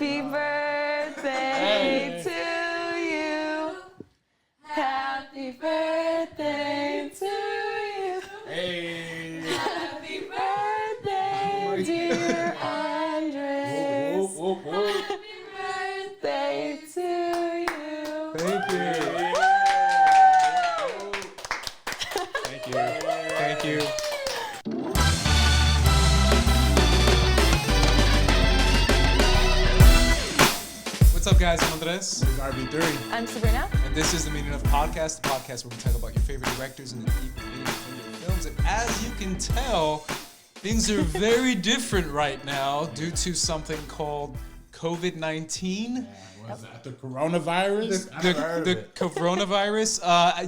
Happy birthday to you. Happy birthday to you. Hey. Happy birthday, dear Andres. Happy birthday to you. Thank you. Thank you. Thank you. What's up, guys? I'm Andres. This is RB3. I'm Sabrina. And this is the Meaning of Podcast, the podcast where we talk about your favorite directors and the deep meaning in their films. And as you can tell, things are very different right now due to something called COVID-19. What is that? The coronavirus? I never heard of The it. coronavirus.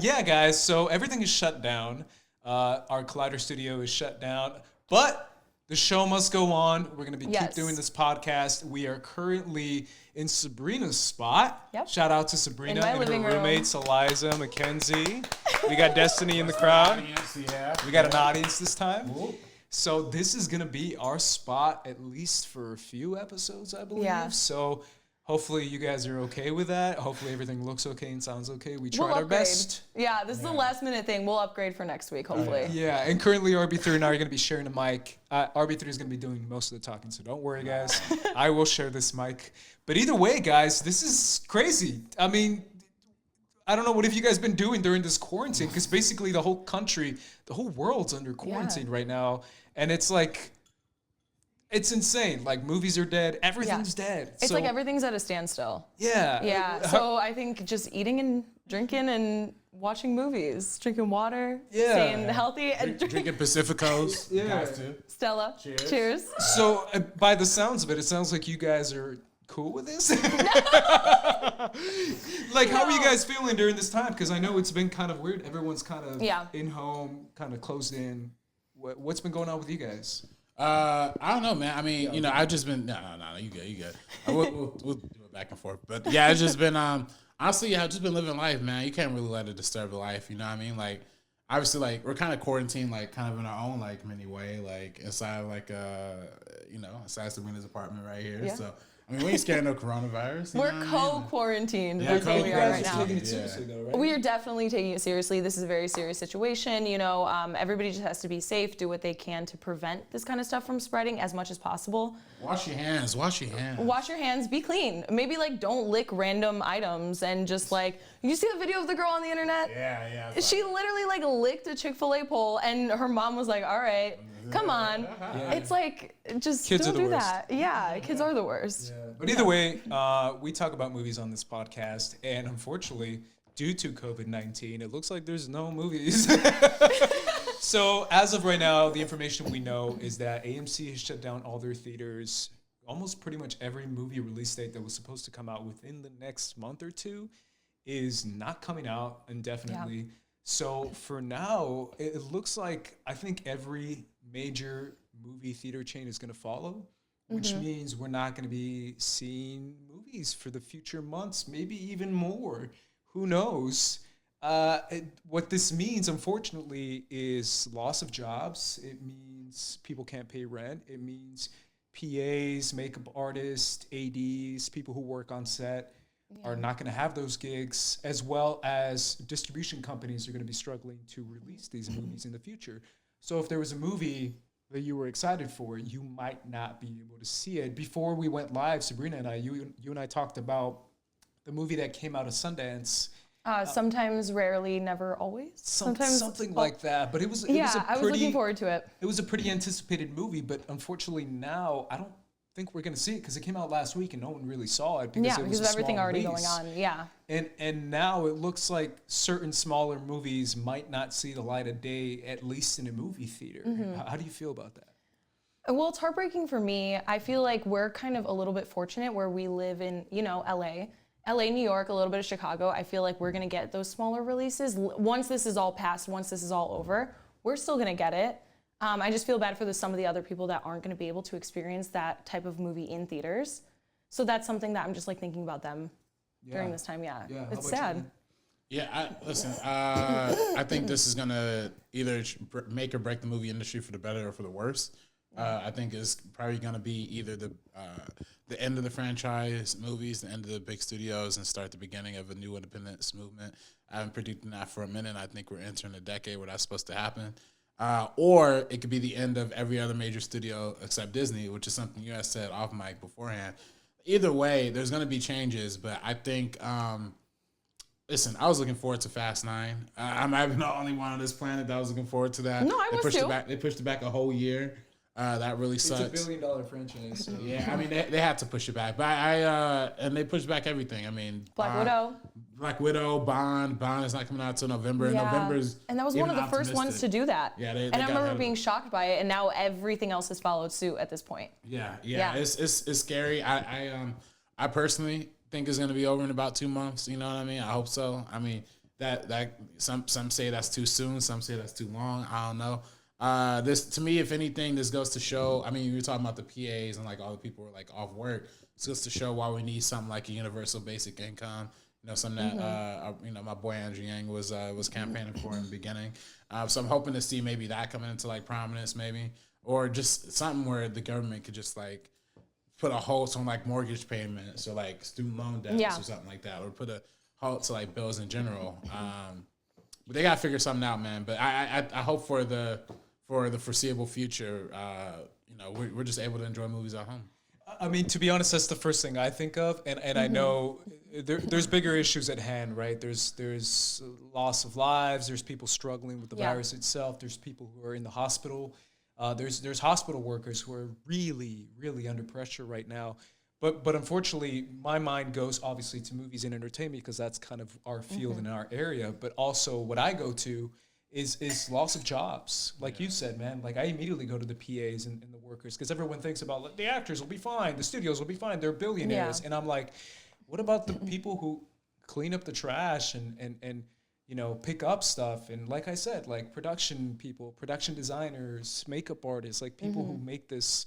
Yeah, guys. So everything is shut down. Our Collider studio is shut down, but the show must go on. We're gonna keep Yes. doing this podcast. We are currently in Sabrina's spot. Yep. Shout out to Sabrina In my and living her room. roommates, Eliza, Mackenzie. We got Destiny in the crowd. Audience, yeah. We got an audience this time. Whoop. So this is gonna be our spot at least for a few episodes, I believe. Yeah. So hopefully you guys are okay with that. Hopefully everything looks okay and sounds okay. We tried We'll our upgrade. best. Yeah, this is a last minute thing. We'll upgrade for next week, hopefully. Yeah, and currently RB3 and I are going to be sharing a mic. RB3 is going to be doing most of the talking, so don't worry, guys. I will share this mic. But either way, guys, this is crazy. I mean, I don't know, what have you guys been doing during this quarantine? Because basically the whole country, the whole world's under quarantine right now. And it's like, it's insane. Like, movies are dead. Everything's dead. It's like everything's at a standstill. Yeah. Yeah, so I think just eating and drinking and watching movies, drinking water, Yeah. staying healthy, and Drinking Pacificos. Yeah. Guys, too. Stella. Cheers. Cheers. So, by the sounds of it, it sounds like you guys are cool with this. Like, how are you guys feeling during this time? Because I know it's been kind of weird. Everyone's kind of in home, kind of closed in. What's been going on with you guys? I don't know, man. I mean, you know, I've just been, no, you good. We'll do it back and forth. But yeah, it's just been, honestly, yeah, I've just been living life, man. You can't really let it disturb the life, you know what I mean? Like, obviously, like, we're kind of quarantined, like, kind of in our own, like, mini way, like, inside, like, you know, inside Sabrina's apartment right here. Yeah. So, I mean, we ain't scared of no coronavirus. You We're know what I mean? co-quarantined. Yeah, That's what we are right now. taking it seriously, though, right? We are definitely taking it seriously. This is a very serious situation. You know, everybody just has to be safe, do what they can to prevent this kind of stuff from spreading as much as possible. Wash your hands. Wash your hands, be clean. Maybe like don't lick random items and just like, you see the video of the girl on the internet? Yeah. She literally like licked a Chick-fil-A pole and her mom was like, all right, come on. Yeah. It's like, just Kids don't are the do worst. that. Yeah, kids are the worst. But either way, we talk about movies on this podcast, and unfortunately, due to COVID-19, it looks like there's no movies. So as of right now, the information we know is that AMC has shut down all their theaters. Almost pretty much every movie release date that was supposed to come out within the next month or two is not coming out indefinitely. Yeah. So for now, it looks like I think every major movie theater chain is going to follow, which means we're not going to be seeing movies for the future months, maybe even more. Who knows? What this means, unfortunately, is loss of jobs. It means people can't pay rent. It means PAs, makeup artists, ADs, people who work on set are not going to have those gigs, as well as distribution companies are going to be struggling to release these movies in the future. So if there was a movie that you were excited for, you might not be able to see it. Before we went live, Sabrina and I, you and I talked about the movie that came out of Sundance. Sometimes, rarely, never, always. Something like that. But it was I was looking forward to it. It was a pretty anticipated movie, but unfortunately now I don't think we're going to see it because it came out last week and no one really saw it because it was because a of everything small already release. going on. Yeah. And now it looks like certain smaller movies might not see the light of day, at least in a movie theater. How do you feel about that? Well, it's heartbreaking for me. I feel like we're kind of a little bit fortunate where we live in, you know, LA, New York, a little bit of Chicago. I feel like we're gonna get those smaller releases. Once this is all passed, once this is all over, we're still gonna get it. I just feel bad for some of the other people that aren't gonna be able to experience that type of movie in theaters. So that's something that I'm just like thinking about them during this time. Yeah. It's sad. Yeah, I think this is gonna either make or break the movie industry for the better or for the worse. I think it's probably going to be either the end of the franchise movies, the end of the big studios, and start the beginning of a new independence movement. I've been predicting that for a minute. I think we're entering a decade where that's supposed to happen. Or it could be the end of every other major studio except Disney, which is something you guys said off mic beforehand. Either way, there's going to be changes, but I think, listen, I was looking forward to Fast 9. I'm the only one on this planet that was looking forward to that. No, I was too. They pushed it back a whole year. That really sucks. It's $1 billion franchise. So. Yeah, I mean, they had to push it back. But and they pushed back everything. I mean, Black Widow, Bond is not coming out until November. Yeah. And November's and that was one of the first ones to do that. Yeah, and I remember being shocked by it, and now everything else has followed suit at this point. Yeah. It's scary. I personally think it's gonna be over in about 2 months. You know what I mean? I hope so. I mean that some say that's too soon, some say that's too long. I don't know. This to me, if anything, this goes to show. I mean, we were talking about the PAs and like all the people were like off work. This goes to show why we need something like a universal basic income. You know, something that my boy Andrew Yang was campaigning for in the beginning. So I'm hoping to see maybe that coming into like prominence, maybe, or just something where the government could just like put a halt on like mortgage payments or like student loan debts or something like that, or put a halt to like bills in general. But they gotta figure something out, man. But I hope for the foreseeable future, we're just able to enjoy movies at home. I mean, to be honest, that's the first thing I think of, and I know there's bigger issues at hand, right? There's loss of lives. There's people struggling with the virus itself. There's people who are in the hospital. There's hospital workers who are really, really under pressure right now. But unfortunately, my mind goes obviously to movies and entertainment because that's kind of our field in our area. But also, what I go to is loss of jobs. Like you said, man, like I immediately go to the PAs and the workers because everyone thinks about like, the actors will be fine, the studios will be fine, they're billionaires. And I'm like, what about the people who clean up the trash and pick up stuff? And like I said, like production people, production designers, makeup artists, like people who make this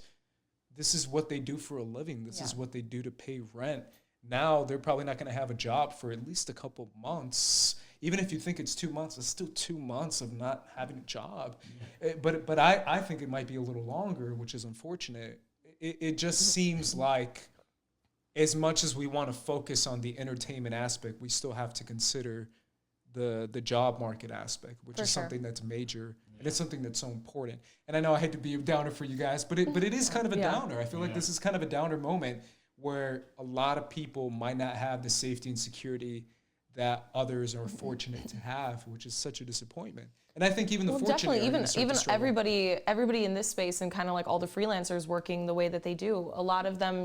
is what they do for a living. This is what they do to pay rent. Now they're probably not going to have a job for at least a couple months. Even if you think it's 2 months, it's still 2 months of not having a job. But I think it might be a little longer, which is unfortunate. It just seems like as much as we want to focus on the entertainment aspect, we still have to consider the job market aspect, which is something that's major. And it's something that's so important. And I know I hate to be a downer for you guys, but it is kind of a downer. I feel like this is kind of a downer moment where a lot of people might not have the safety and security that others are fortunate to have, which is such a disappointment. And I think even the fortunate even everybody in this space and kind of like all the freelancers working the way that they do, a lot of them,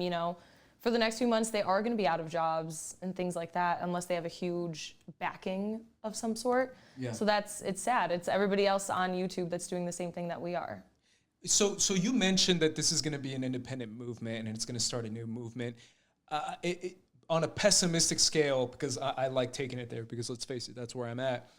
for the next few months, they are going to be out of jobs and things like that unless they have a huge backing of some sort. Yeah. So it's sad. It's everybody else on YouTube that's doing the same thing that we are. So you mentioned that this is going to be an independent movement and it's going to start a new movement. On a pessimistic scale, because I like taking it there, because let's face it, that's where I'm at.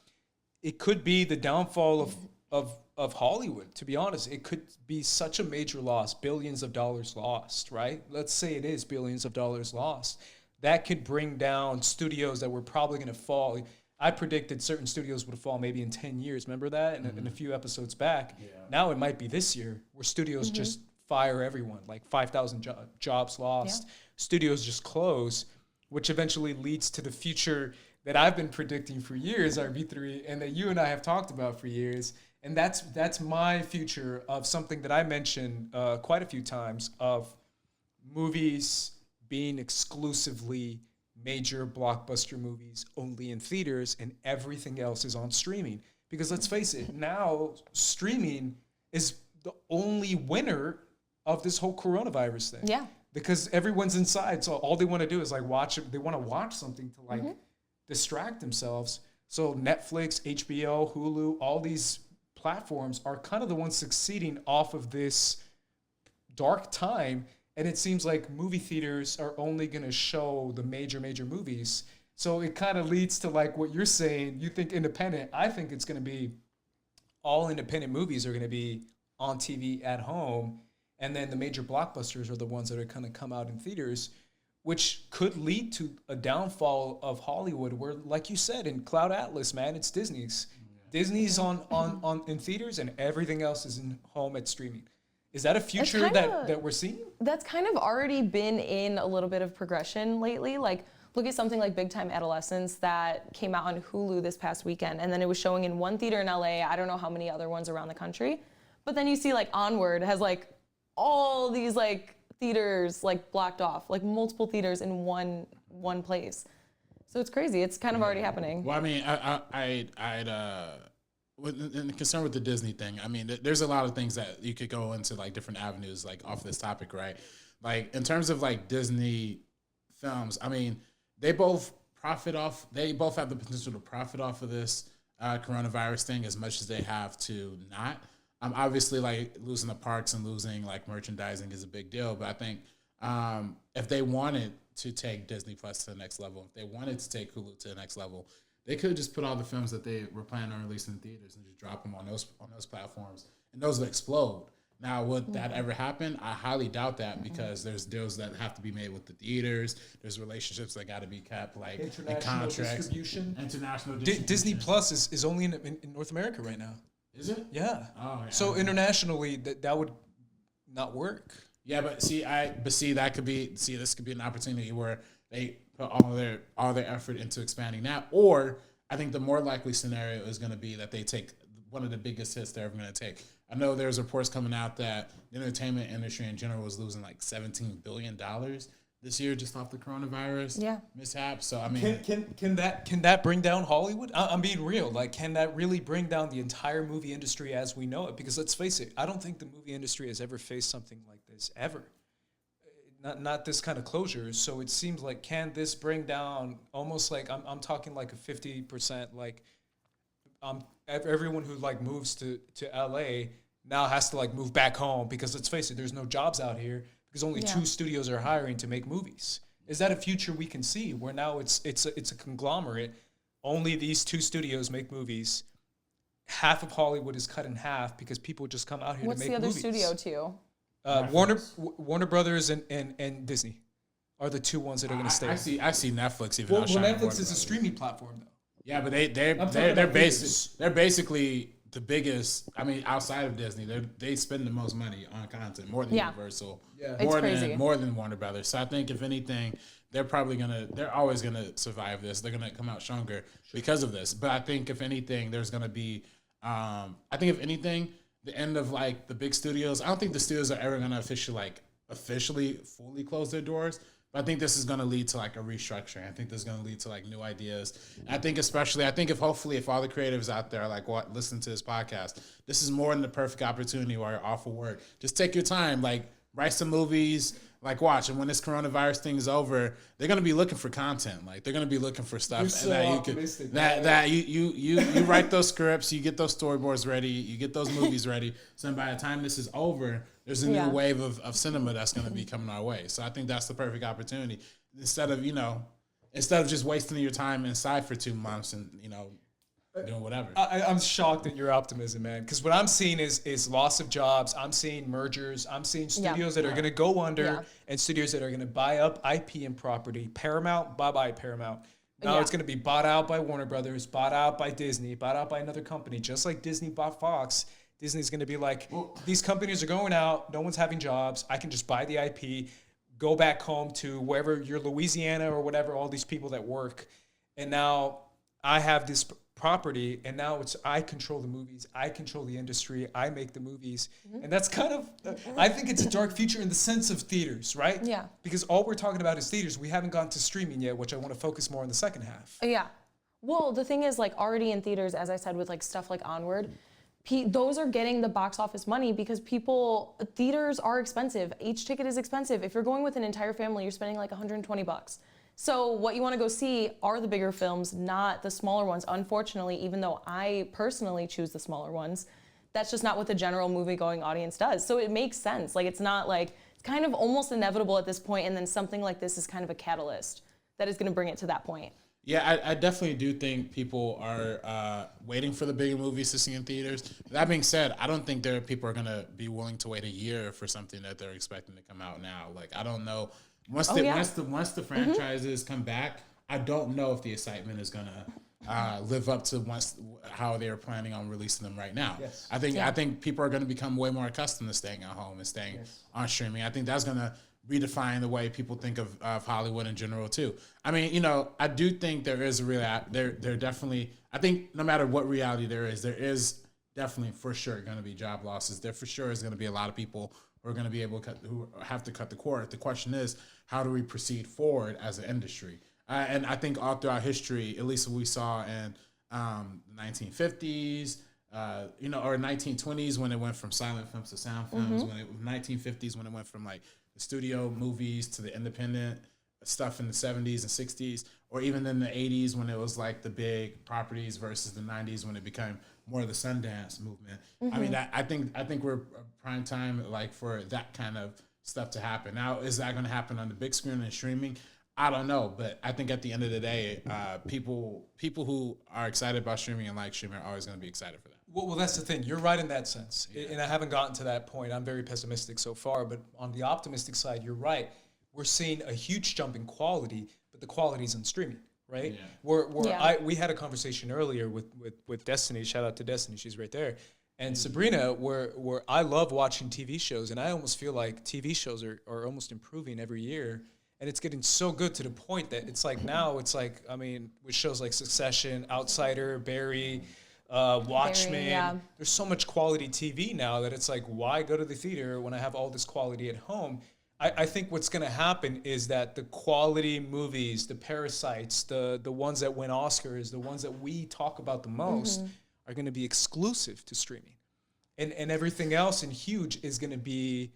It could be the downfall of Hollywood, to be honest. It could be such a major loss, billions of dollars lost, right? Let's say it is billions of dollars lost. That could bring down studios that were probably going to fall. I predicted certain studios would fall maybe in 10 years. Remember that in a few episodes back? Yeah. Now it might be this year where studios just fire everyone, like 5,000 jobs lost. Yeah. Studios just close, which eventually leads to the future that I've been predicting for years, RB3, and that you and I have talked about for years. And that's my future of something that I mentioned quite a few times, of movies being exclusively major blockbuster movies only in theaters and everything else is on streaming. Because let's face it, now streaming is the only winner of this whole coronavirus thing. Yeah. Because everyone's inside, so all they want to do is like watch it. They want to watch something to like distract themselves. So Netflix, HBO, Hulu, all these platforms are kind of the ones succeeding off of this dark time. And it seems like movie theaters are only going to show the major movies. So it kind of leads to like what you're saying. You think independent. I think it's going to be all independent movies are going to be on TV at home. And then the major blockbusters are the ones that are going to come out in theaters, which could lead to a downfall of Hollywood where, like you said, in Cloud Atlas, man, it's Disney's. Yeah. Disney's on in theaters and everything else is in home at streaming. Is that a future that we're seeing? That's kind of already been in a little bit of progression lately. Like, look at something like Big Time Adolescence that came out on Hulu this past weekend, and then it was showing in one theater in LA. I don't know how many other ones around the country. But then you see like Onward has like all these like theaters like blocked off, like multiple theaters in one place. So it's crazy. It's kind of already happening. Well, I mean, in concern with the Disney thing, I mean, there's a lot of things that you could go into like different avenues, like off this topic, right? Like in terms of like Disney films, I mean, they both have the potential to profit off of this coronavirus thing as much as they have to not. Obviously, like losing the parks and losing like merchandising is a big deal, but I think if they wanted to take Disney Plus to the next level, if they wanted to take Hulu to the next level, they could have just put all the films that they were planning on releasing in theaters and just drop them on those platforms, and those would explode. Now, would that ever happen? I highly doubt that because there's deals that have to be made with the theaters. There's relationships that got to be kept, like international distribution. International distribution. Disney Plus is only in North America right now. Is it? Yeah. Oh, yeah. So internationally, that would not work. Yeah, but that could be this could be an opportunity where they put all their effort into expanding that. Or I think the more likely scenario is going to be that they take one of the biggest hits they're ever going to take. I know there's reports coming out that the entertainment industry in general was losing like $17 billion this year just off the coronavirus mishap. So I mean, can that bring down Hollywood? I'm being real. Like, can that really bring down the entire movie industry as we know it? Because let's face it, I don't think the movie industry has ever faced something like this ever. Not this kind of closure. So it seems like, can this bring down almost like I'm talking like a 50% like everyone who like moves to LA now has to like move back home because let's face it, there's no jobs out here because only 2 studios are hiring to make movies. Is that a future we can see where now it's a conglomerate? Only these 2 studios make movies. Half of Hollywood is cut in half because people just come out here to make movies. What's the other studio too? Warner Brothers and Disney are the 2 ones that are going to stay. I see Netflix even. Well, Netflix is a streaming platform though. Yeah, but they're basically the biggest. I mean, outside of Disney, they spend the most money on content, more than Universal, more than Warner Brothers. So I think if anything, they're always gonna survive this. They're gonna come out stronger because of this. But I think if anything, there's gonna be, the end of like the big studios. I don't think the studios are ever gonna officially fully close their doors. But I think this is going to lead to like a restructuring. I think this is going to lead to like new ideas. I think if all the creatives out there like listen to this podcast, this is more than the perfect opportunity while you're off of work. Just take your time, like write some movies, like watch. And when this coronavirus thing is over, they're going to be looking for content. Like they're going to be looking for stuff you write those scripts, you get those storyboards ready, you get those movies ready. So by the time this is over, there's a new wave of cinema that's going to be coming our way. So I think that's the perfect opportunity. Instead of just wasting your time inside for 2 months and, doing whatever. I'm shocked at your optimism, man. Because what I'm seeing is loss of jobs. I'm seeing mergers. I'm seeing studios that are going to go under and studios that are going to buy up IP and property. Paramount, bye-bye Paramount. Now it's going to be bought out by Warner Brothers, bought out by Disney, bought out by another company. Just like Disney bought Fox, Disney's going to be like, these companies are going out. No one's having jobs. I can just buy the IP, go back home to wherever you're, Louisiana or whatever, all these people that work. And now I have this property, and now I control the movies. I control the industry. I make the movies. And that's kind of, I think it's a dark future in the sense of theaters, right? Yeah. Because all we're talking about is theaters. We haven't gone to streaming yet, which I want to focus more on the second half. Yeah. Well, the thing is, like, already in theaters, as I said, with like stuff like Onward, those are getting the box office money because theaters are expensive. Each ticket is expensive. If you're going with an entire family, you're spending like $120. So what you want to go see are the bigger films, not the smaller ones. Unfortunately, even though I personally choose the smaller ones, that's just not what the general movie-going audience does. So it makes sense. Like, it's not like, it's kind of almost inevitable at this point, and then something like this is kind of a catalyst that is going to bring it to that point. Yeah, I definitely do think people are waiting for the bigger movies to see in theaters. That being said, I don't think people are going to be willing to wait a year for something that they're expecting to come out now. Like, I don't know. Once the franchises come back, I don't know if the excitement is going to live up to how they're planning on releasing them right now. Yes. I think people are going to become way more accustomed to staying at home and staying on streaming. I think that's going to redefine the way people think of Hollywood in general too. I mean, you know, I do think there is there definitely, I think no matter what reality there is definitely for sure going to be job losses. There for sure is going to be a lot of people who are going to be able to who have to cut the cord. The question is, how do we proceed forward as an industry? And I think all throughout history, at least what we saw in the 1950s, you know, or 1920s when it went from silent films to sound films, when it 1950s when it went from like the studio movies to the independent stuff in the 70s and 60s, or even in the 80s when it was like the big properties versus the 90s when it became more of the Sundance movement. I mean, I think we're prime time like for that kind of stuff to happen. Now, is that going to happen on the big screen and streaming? I don't know, but I think at the end of the day, people who are excited about streaming and like streaming are always going to be excited for that. Well, that's the thing. You're right in that sense. And I haven't gotten to that point. I'm very pessimistic so far. But on the optimistic side, you're right. We're seeing a huge jump in quality, but the quality's on streaming, right? Yeah. We had a conversation earlier with Destiny. Shout out to Destiny. She's right there. And Sabrina, where I love watching TV shows, and I almost feel like TV shows are almost improving every year. And it's getting so good to the point that it's like now it's like, I mean, with shows like Succession, Outsider, Barry, Watchmen, there's so much quality TV now that it's like, why go to the theater when I have all this quality at home? I think what's going to happen is that the quality movies, the Parasites, the ones that win Oscars, the ones that we talk about the most are going to be exclusive to streaming. And everything else in huge is going to be,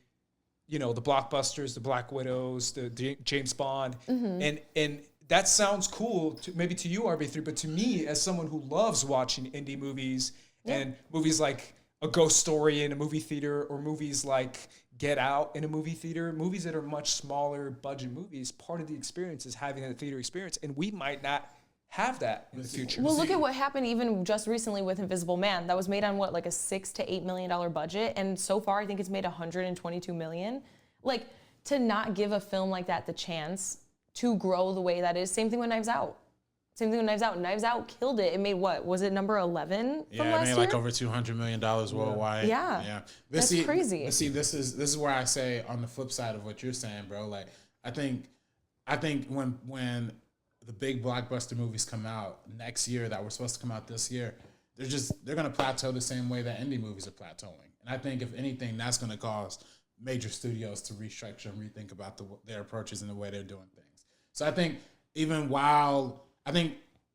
you know, the blockbusters, the Black Widows, the James Bond. And that sounds cool maybe to you, RB3, but to me, as someone who loves watching indie movies and movies like A Ghost Story in a movie theater, or movies like Get Out in a movie theater, movies that are much smaller budget movies, part of the experience is having a theater experience. And we might not have that in the future. Well, look at what happened even just recently with Invisible Man. That was made on what, like a $6 to $8 million budget, and so far I think it's made $122 million. Like, to not give a film like that the chance to grow the way that is. Same thing with Knives Out. Knives Out killed it. It made what? Was it number 11 from last year? Yeah, it made like over $200 million worldwide. Yeah. That's crazy. But see, this is where I say on the flip side of what you're saying, bro. Like, I think when the big blockbuster movies come out next year that were supposed to come out this year, they're gonna plateau the same way that indie movies are plateauing. And I think if anything, that's gonna cause major studios to restructure and rethink about their approaches and the way they're doing things. So I think I think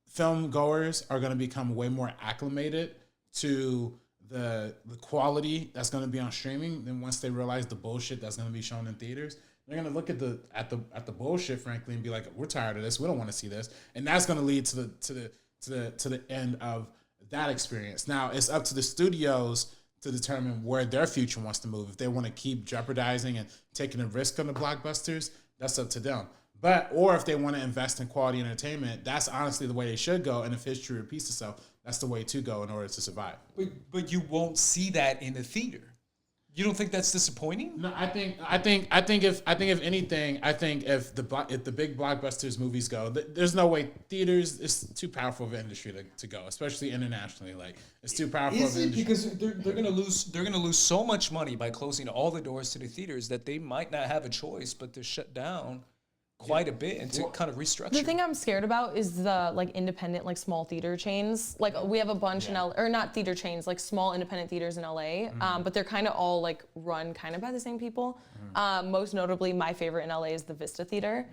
film goers are gonna become way more acclimated to the quality that's gonna be on streaming. Then once they realize the bullshit that's gonna be shown in theaters, they're gonna look at the bullshit, frankly, and be like, "We're tired of this. We don't want to see this," and that's gonna lead to the end of that experience. Now it's up to the studios to determine where their future wants to move. If they want to keep jeopardizing and taking a risk on the blockbusters, that's up to them. Or if they want to invest in quality entertainment, that's honestly the way they should go. And if history repeats itself, that's the way to go in order to survive. But you won't see that in the theater. You don't think that's disappointing? No, I think if anything, if the big blockbusters movies go, there's no way theaters is too powerful of an industry to go, especially internationally. Like, it's too powerful. Is it because they're gonna lose so much money by closing all the doors to the theaters that they might not have a choice but to shut down quite a bit and to kind of restructure. The thing I'm scared about is the like independent, like small theater chains. Like, we have a bunch in LA, or not theater chains, like small independent theaters in LA, but they're kind of all like run kind of by the same people. Most notably, my favorite in LA is the Vista Theater.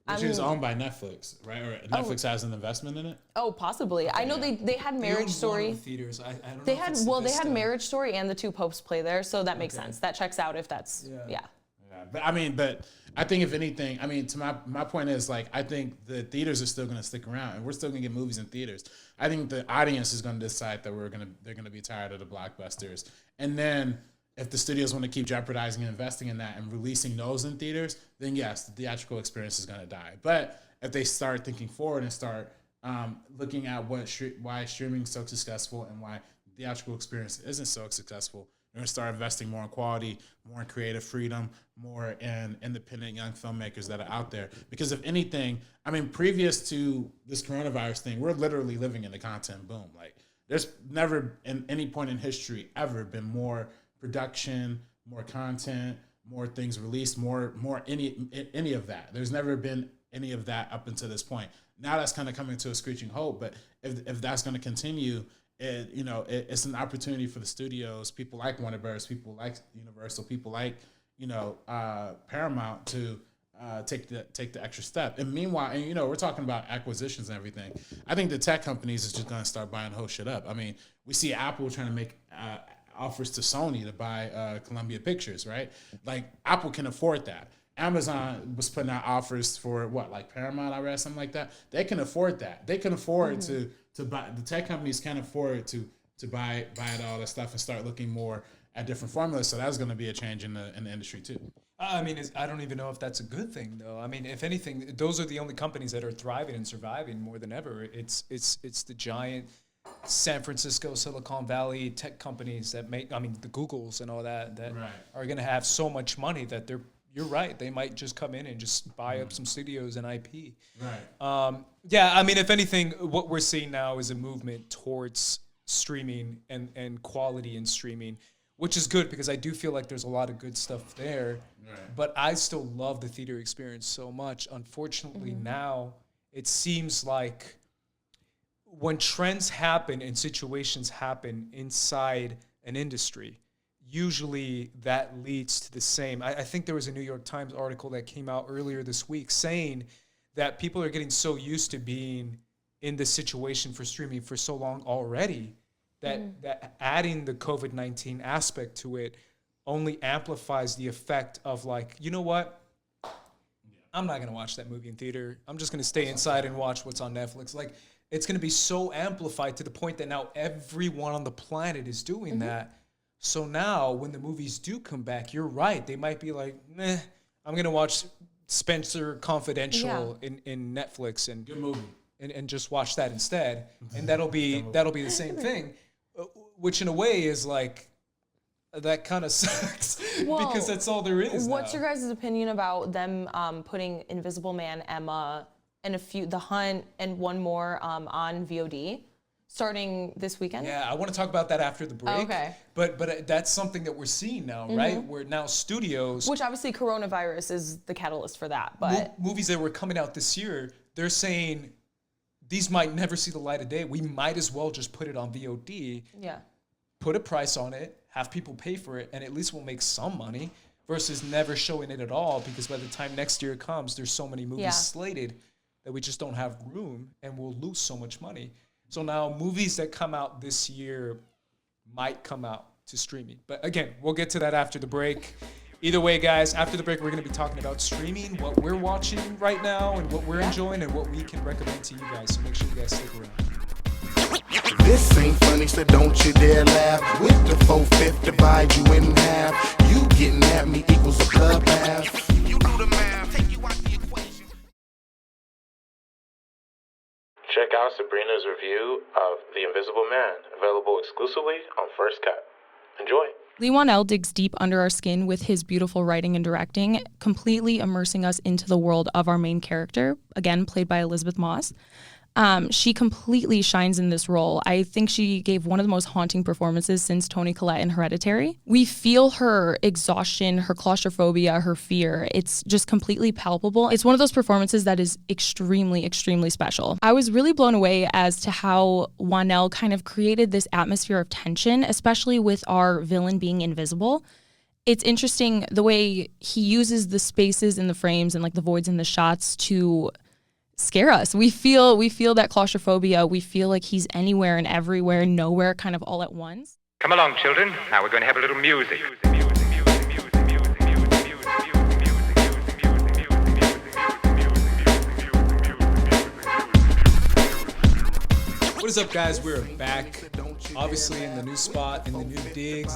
Which is owned by Netflix, right? Or Netflix has an investment in it? Oh, possibly. I know they had Marriage Story. Theaters. I don't they know had they had Marriage Story and the Two Popes play there, so that makes sense. That checks out if that's But I think if anything, to my point is, like, I think the theaters are still going to stick around and we're still going to get movies in theaters. I think the audience is going to decide that they're going to be tired of the blockbusters. And then if the studios want to keep jeopardizing and investing in that and releasing those in theaters, then yes, the theatrical experience is going to die. But if they start thinking forward and start looking at why streaming is so successful and why the theatrical experience isn't so successful, They're going to start investing more in quality, more in creative freedom, more in independent young filmmakers that are out there. Because if anything, I mean, previous to this coronavirus thing, we're literally living in the content boom. Like, there's never in any point in history ever been more production, more content, more things released, more any of that. There's never been any of that up until this point. Now that's kind of coming to a screeching halt. But if that's going to continue, it's an opportunity for the studios, people like Warner Bros., people like Universal, people like Paramount to take the extra step. And meanwhile, we're talking about acquisitions and everything. I think the tech companies is just going to start buying the whole shit up. I mean, we see Apple trying to make offers to Sony to buy Columbia Pictures, right? Like, Apple can afford that. Amazon was putting out offers for like Paramount, I read, something like that. They can afford that. They can afford to buy. The tech companies can afford to buy all that stuff and start looking more at different formulas. So that's going to be a change in the industry too. I mean, I don't even know if that's a good thing, though. I mean, if anything, those are the only companies that are thriving and surviving more than ever. It's the giant San Francisco, Silicon Valley tech companies that make, the Googles and all that right. are going to have so much money that you're right, they might just come in and just buy up some studios and IP. Right. If anything, what we're seeing now is a movement towards streaming and quality in streaming, which is good because I do feel like there's a lot of good stuff there. Right. But I still love the theater experience so much. Unfortunately, now it seems like when trends happen and situations happen inside an industry, usually that leads to the same. I think there was a New York Times article that came out earlier this week saying that people are getting so used to being in this situation for streaming for so long already that adding the COVID-19 aspect to it only amplifies the effect of, like, you know what? I'm not going to watch that movie in theater. I'm just going to stay inside and watch what's on Netflix. Like, it's going to be so amplified to the point that now everyone on the planet is doing that. So now when the movies do come back, you're right. They might be like, I'm going to watch Spencer Confidential in Netflix and Good movie. And just watch that instead. And that'll be the same thing, which in a way is like, that kind of sucks because that's all there is. What's your guys' opinion about them putting Invisible Man, Emma, and The Hunt, and one more on VOD? Starting this weekend? Yeah, I want to talk about that after the break. Oh, okay. But that's something that we're seeing now, right? Where now studios... Which obviously coronavirus is the catalyst for that, but... Movies that were coming out this year, they're saying these might never see the light of day. We might as well just put it on VOD. Yeah. Put a price on it, have people pay for it, and at least we'll make some money versus never showing it at all, because by the time next year comes, there's so many movies slated that we just don't have room and we'll lose so much money. So now movies that come out this year might come out to streaming. But again, we'll get to that after the break. Either way, guys, after the break, we're going to be talking about streaming, what we're watching right now and what we're enjoying and what we can recommend to you guys. So make sure you guys stick around. This ain't funny, so don't you dare laugh. With the 4/5 divide you in half. You getting at me equals a club half. You do the math, take you out the equation. Check out Sabrina's review of The Invisible Man, available exclusively on First Cut. Enjoy. Lee Whannell digs deep under our skin with his beautiful writing and directing, completely immersing us into the world of our main character, again, played by Elizabeth Moss. She completely shines in this role. I think she gave one of the most haunting performances since Toni Collette in Hereditary. We feel her exhaustion, her claustrophobia, her fear. It's just completely palpable. It's one of those performances that is extremely, extremely special. I was really blown away as to how Whannell kind of created this atmosphere of tension, especially with our villain being invisible. It's interesting the way he uses the spaces in the frames and like the voids in the shots to scare us. We feel that claustrophobia. We feel like he's anywhere and everywhere, nowhere, kind of all at once. Come along, children. Now we're going to have a little music. What is up, guys? We're back. Obviously in the new spot, in the new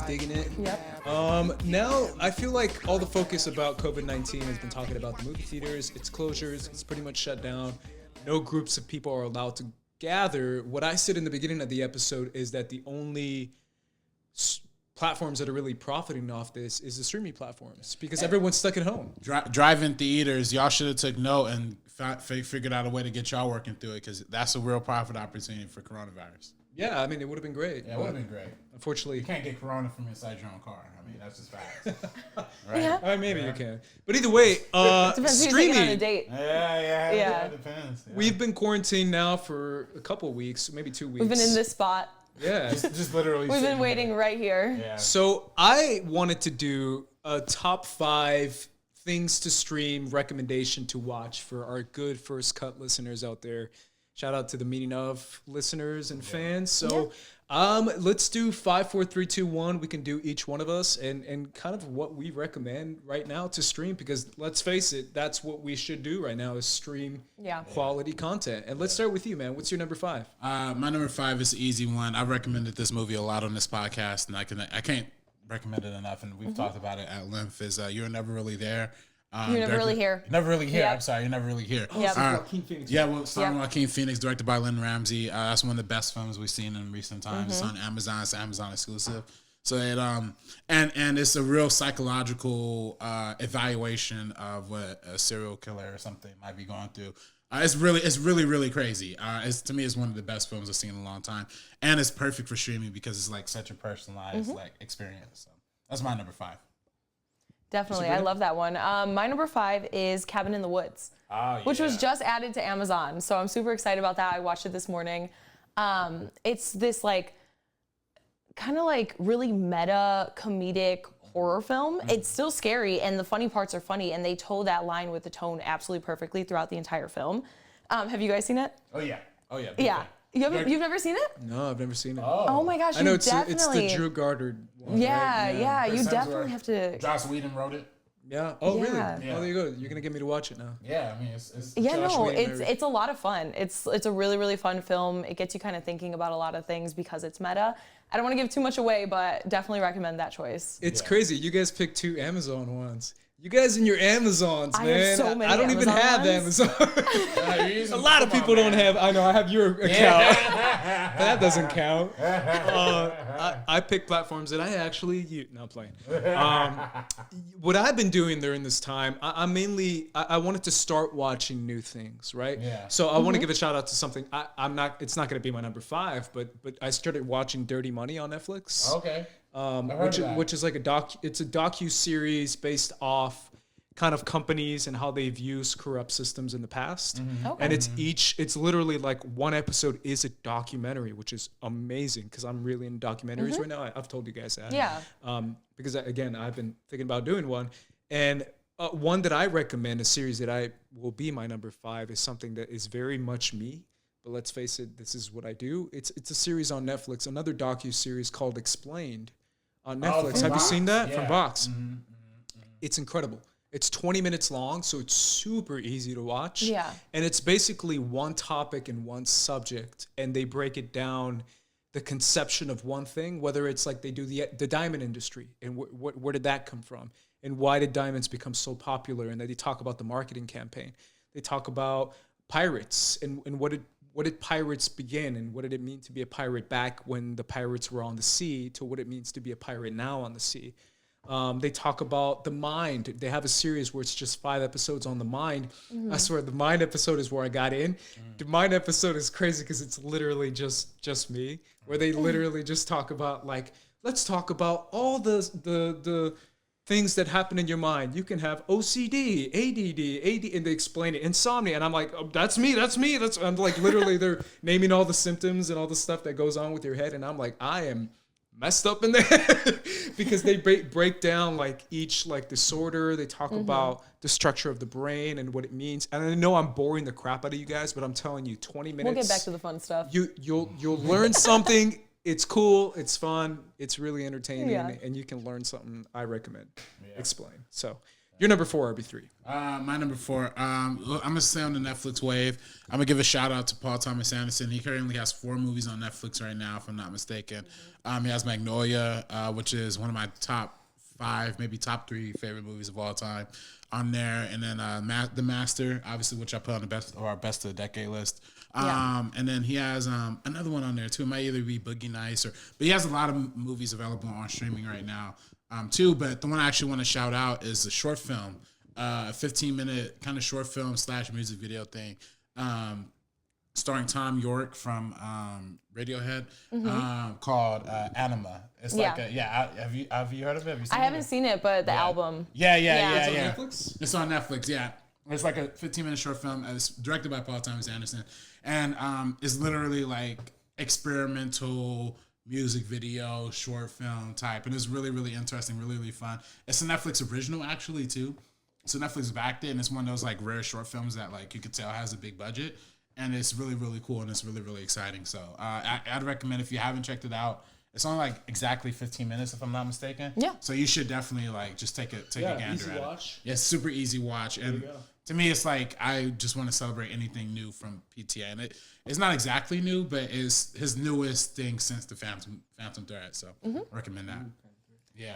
digging it. Yep. Now I feel like all the focus about COVID-19 has been talking about the movie theaters, its closures, it's pretty much shut down. No groups of people are allowed to gather. What I said in the beginning of the episode is that the only platforms that are really profiting off this is the streaming platforms because everyone's stuck at home. Drive-in theaters, y'all should have took note and figured out a way to get y'all working through it because that's a real profit opportunity for coronavirus. Yeah, I mean, it would have been great. Yeah, it would have been great. Unfortunately, you can't get corona from inside your own car. I mean, that's just facts. Right? Yeah. I mean, maybe you can. But either way, Depends who you're taking on a streaming. date. Yeah, it depends. Yeah. We've been quarantined now for a couple of weeks, maybe 2 weeks. We've been in this spot. Yeah. just literally. We've been waiting right here. Yeah. So I wanted to do a top 5 things to stream recommendation to watch for our good First Cut listeners out there. Shout out to the Meaning Of listeners and fans. So let's do 5, 4, 3, 2, 1. We can do each one of us and kind of what we recommend right now to stream because let's face it, that's what we should do right now is stream quality content. And let's start with you, man. What's your number 5? My number 5 is the easy one. I've recommended this movie a lot on this podcast, and I can't recommend it enough. And we've talked about it at length. Is You're Never Really There. You're never really here. Never really here. Yep. I'm sorry, You're Never Really here. Yep. Joaquin Phoenix. Yeah, well, starring Joaquin Phoenix, directed by Lynn Ramsey. That's one of the best films we've seen in recent times. It's on Amazon. It's an Amazon exclusive. So it and it's a real psychological evaluation of what a serial killer or something might be going through. It's really crazy. To me, it's one of the best films I've seen in a long time, and it's perfect for streaming because it's like such a personalized like experience. So that's my number 5. Definitely. I love that one. My number 5 is Cabin in the Woods, which was just added to Amazon. So I'm super excited about that. I watched it this morning. It's this like kind of like really meta comedic horror film. It's still scary and the funny parts are funny and they toe that line with the tone absolutely perfectly throughout the entire film. Have you guys seen it? Oh yeah. Yeah. You've never seen it? No, I've never seen it. Oh my gosh, I know you it's definitely. the Drew Goddard one. Yeah, right? yeah, you Chris definitely Hemsworth. have to. Joss Whedon wrote it. Yeah. Oh, really? Yeah. Oh, there you go. You're gonna get me to watch it now. Yeah, I mean it's Yeah, Josh no, Whedon, it's a lot of fun. It's a really fun film. It gets you kind of thinking about a lot of things because it's meta. I don't want to give too much away, but definitely recommend that choice. It's crazy. You guys picked 2 Amazon ones. You guys and your Amazons, I man. have so many I don't even Amazon have ones. Amazon. A lot of people don't have. I know. I have your account. That doesn't count. I pick platforms that I actually use. No, I'm playing. What I've been doing during this time, I wanted to start watching new things, right? Yeah. So I want to give a shout out to something. It's not going to be my number 5, but I started watching Dirty Money on Netflix. Okay. Which is like it's a docu-series based off kind of companies and how they've used corrupt systems in the past. Okay. And it's literally like one episode is a documentary, which is amazing because I'm really in documentaries right now. I've told you guys that. Yeah. Because again, I've been thinking about doing one. And one that I recommend, a series that I will be my number 5, is something that is very much me. But let's face it, this is what I do. It's a series on Netflix, another docu-series called Explained on Netflix. Have you seen that? Yeah. From Vox. It's incredible. It's 20 minutes long, so it's super easy to watch. Yeah. And it's basically one topic and one subject, and they break it down, the conception of one thing, whether it's like they do the diamond industry, and where did that come from? And why did diamonds become so popular? And then they talk about the marketing campaign. They talk about pirates and what did pirates begin and what did it mean to be a pirate back when the pirates were on the sea to what it means to be a pirate now on the sea. They talk about the mind. They have a series where it's just 5 episodes on the mind. I swear the mind episode is where I got in. The mind episode is crazy because it's literally just me, where they literally just talk about like, let's talk about all the things that happen in your mind. You can have OCD, ADD, and they explain it, insomnia, and I'm like, oh, that's me. I'm like, literally, they're naming all the symptoms and all the stuff that goes on with your head, and I'm like, I am messed up in there because they break down like each like disorder. They talk about the structure of the brain and what it means. And I know I'm boring the crap out of you guys, but I'm telling you, 20 minutes. We'll get back to the fun stuff. You'll learn something. It's cool. It's fun. It's really entertaining, and you can learn something. I recommend. Explain. So, your number 4, RB3. My number 4. I'm gonna stay on the Netflix wave. I'm gonna give a shout out to Paul Thomas Anderson. He currently has 4 movies on Netflix right now, if I'm not mistaken. He has Magnolia, which is one of my top 5, maybe top 3 favorite movies of all time on there. And then The Master, obviously, which I put on our best of the decade list. And then he has another one on there too. It might either be Boogie Nights but he has a lot of movies available on streaming right now too. But the one I actually want to shout out is the short film, a 15-minute kind of short film / music video thing. Starring Tom York from Radiohead, called Anima. It's like have you heard of it? Have you seen I haven't seen it, but the album. Yeah. It's on Netflix? It's on Netflix, yeah. It's like a 15-minute short film. It's directed by Paul Thomas Anderson. And it's literally like experimental music video, short film type. And it's really, really interesting, really, really fun. It's a Netflix original, actually, too. So Netflix backed it, and it's one of those like rare short films that like you could tell has a big budget. And it's really, really cool, and it's really, really exciting. So I'd recommend, if you haven't checked it out, it's only like exactly 15 minutes, if I'm not mistaken. Yeah. So you should definitely like just take a gander easy at watch. it. Yeah, super easy watch. And to me, it's like I just want to celebrate anything new from PTA. And it's not exactly new, but it's his newest thing since the Phantom Thread. So I recommend that.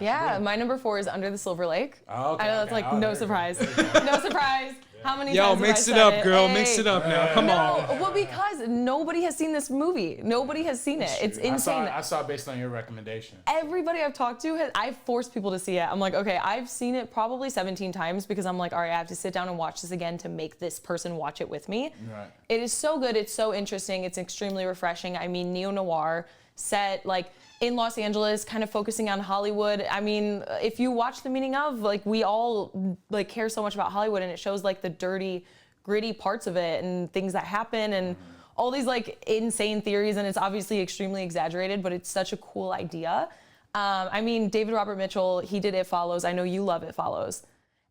Yeah, my number 4 is Under the Silver Lake. Oh, okay, I know that's okay. like Oh, no there surprise. you go. No surprise. How many Yo, times mix have it I up, said girl. Hey. Mix it up now. Come on. No, well, because nobody has seen this movie. Nobody has seen it. It's insane. I saw it based on your recommendation. Everybody I've talked to, I've forced people to see it. I'm like, okay, I've seen it probably 17 times because I'm like, all right, I have to sit down and watch this again to make this person watch it with me. Right. It is so good. It's so interesting. It's extremely refreshing. I mean, neo-noir set, like, in Los Angeles, kind of focusing on Hollywood. I mean, if you watch The Meaning of, like, we all like care so much about Hollywood, and it shows like the dirty, gritty parts of it and things that happen and all these like insane theories, and it's obviously extremely exaggerated, but it's such a cool idea. I mean, David Robert Mitchell, he did It Follows. I know you love It Follows.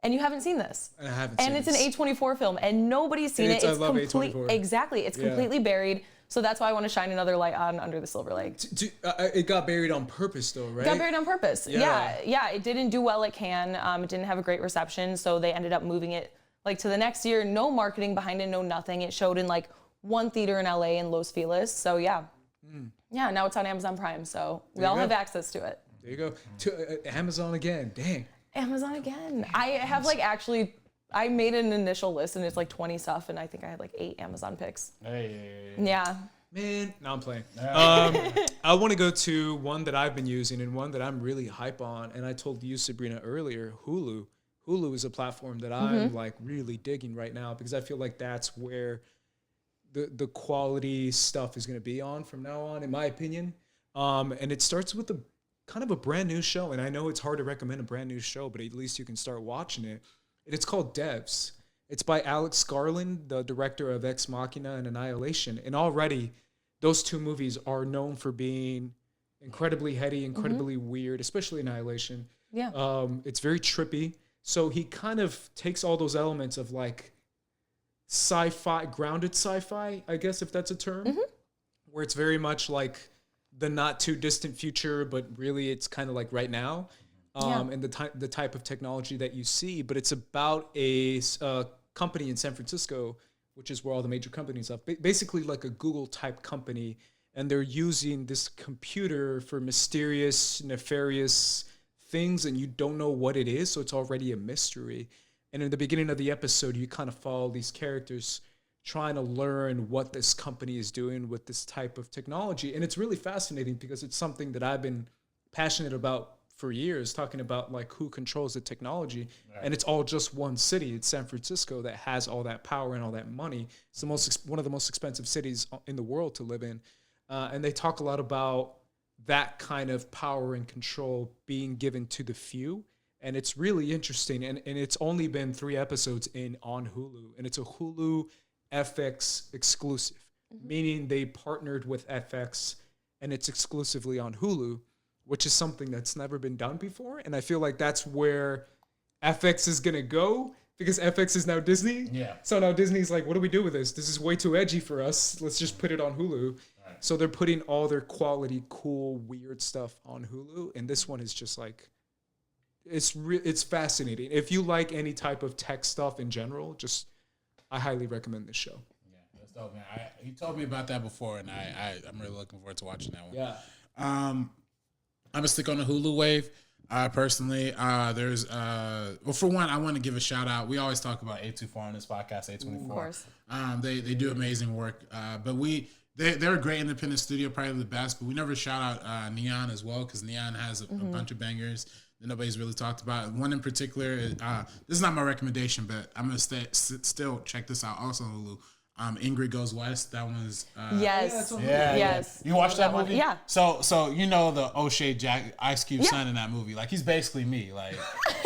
And you haven't seen this. I haven't seen And this. it's an A24 film, and nobody's seen it. I love A24. Exactly. It's completely buried. So that's why I want to shine another light on Under the Silver Lake. It got buried on purpose, though, right? Got buried on purpose. Yeah. It didn't do well at Cannes. It didn't have a great reception, so they ended up moving it like to the next year. No marketing behind it, no nothing. It showed in like one theater in LA in Los Feliz. So yeah, now it's on Amazon Prime. So we all have access to it. There you go. To Amazon again. Dang. Amazon again. I have like I made an initial list and it's like 20 stuff, and I think I had like 8 Amazon picks. Yeah. Man, no, I'm playing. I want to go to one that I've been using and one that I'm really hype on. And I told you, Sabrina, earlier, Hulu. Hulu is a platform that I'm like really digging right now because I feel like that's where the quality stuff is going to be on from now on, in my opinion. And it starts with a kind of a brand new show. And I know it's hard to recommend a brand new show, but at least you can start watching it. And it's called Devs. It's by Alex Garland, the director of Ex Machina and Annihilation. And already, those 2 movies are known for being incredibly heady, incredibly weird, especially Annihilation. Yeah. It's very trippy. So he kind of takes all those elements of like sci-fi, grounded sci-fi, I guess, if that's a term, where it's very much like the not too distant future, but really it's kind of like right now. And the type of technology that you see, but it's about a company in San Francisco, which is where all the major companies are, basically like a Google type company, and they're using this computer for mysterious, nefarious things, and you don't know what it is, so it's already a mystery. And in the beginning of the episode, you kind of follow these characters trying to learn what this company is doing with this type of technology, and it's really fascinating because it's something that I've been passionate about for years, talking about like who controls the technology, and it's all just one city. It's San Francisco that has all that power and all that money. It's one of the most expensive cities in the world to live in, and they talk a lot about that kind of power and control being given to the few, and it's really interesting. And it's only been 3 episodes on Hulu, and it's a Hulu FX exclusive, meaning they partnered with FX, and it's exclusively on Hulu, which is something that's never been done before. And I feel like that's where FX is going to go because FX is now Disney. Yeah. So now Disney's like, what do we do with this? This is way too edgy for us. Let's just put it on Hulu. Right. So they're putting all their quality, cool, weird stuff on Hulu. And this one is just like, it's fascinating. If you like any type of tech stuff in general, I highly recommend this show. Yeah, that's dope, man. You told me about that before, and I'm really looking forward to watching that one. Yeah. I'm gonna stick on the Hulu wave. Personally, there's well, for one, I want to give a shout out. We always talk about A24 on this podcast, A24. Of course. They do amazing work. But they're a great independent studio, probably the best. But we never shout out Neon as well, because Neon has a bunch of bangers that nobody's really talked about. One in particular, this is not my recommendation, but I'm gonna still check this out. Also on Hulu. Ingrid Goes West. That one's yes. yes. You watched that movie? Yeah. So you know the O'Shea Ice Cube son in that movie. Like, he's basically me. Like,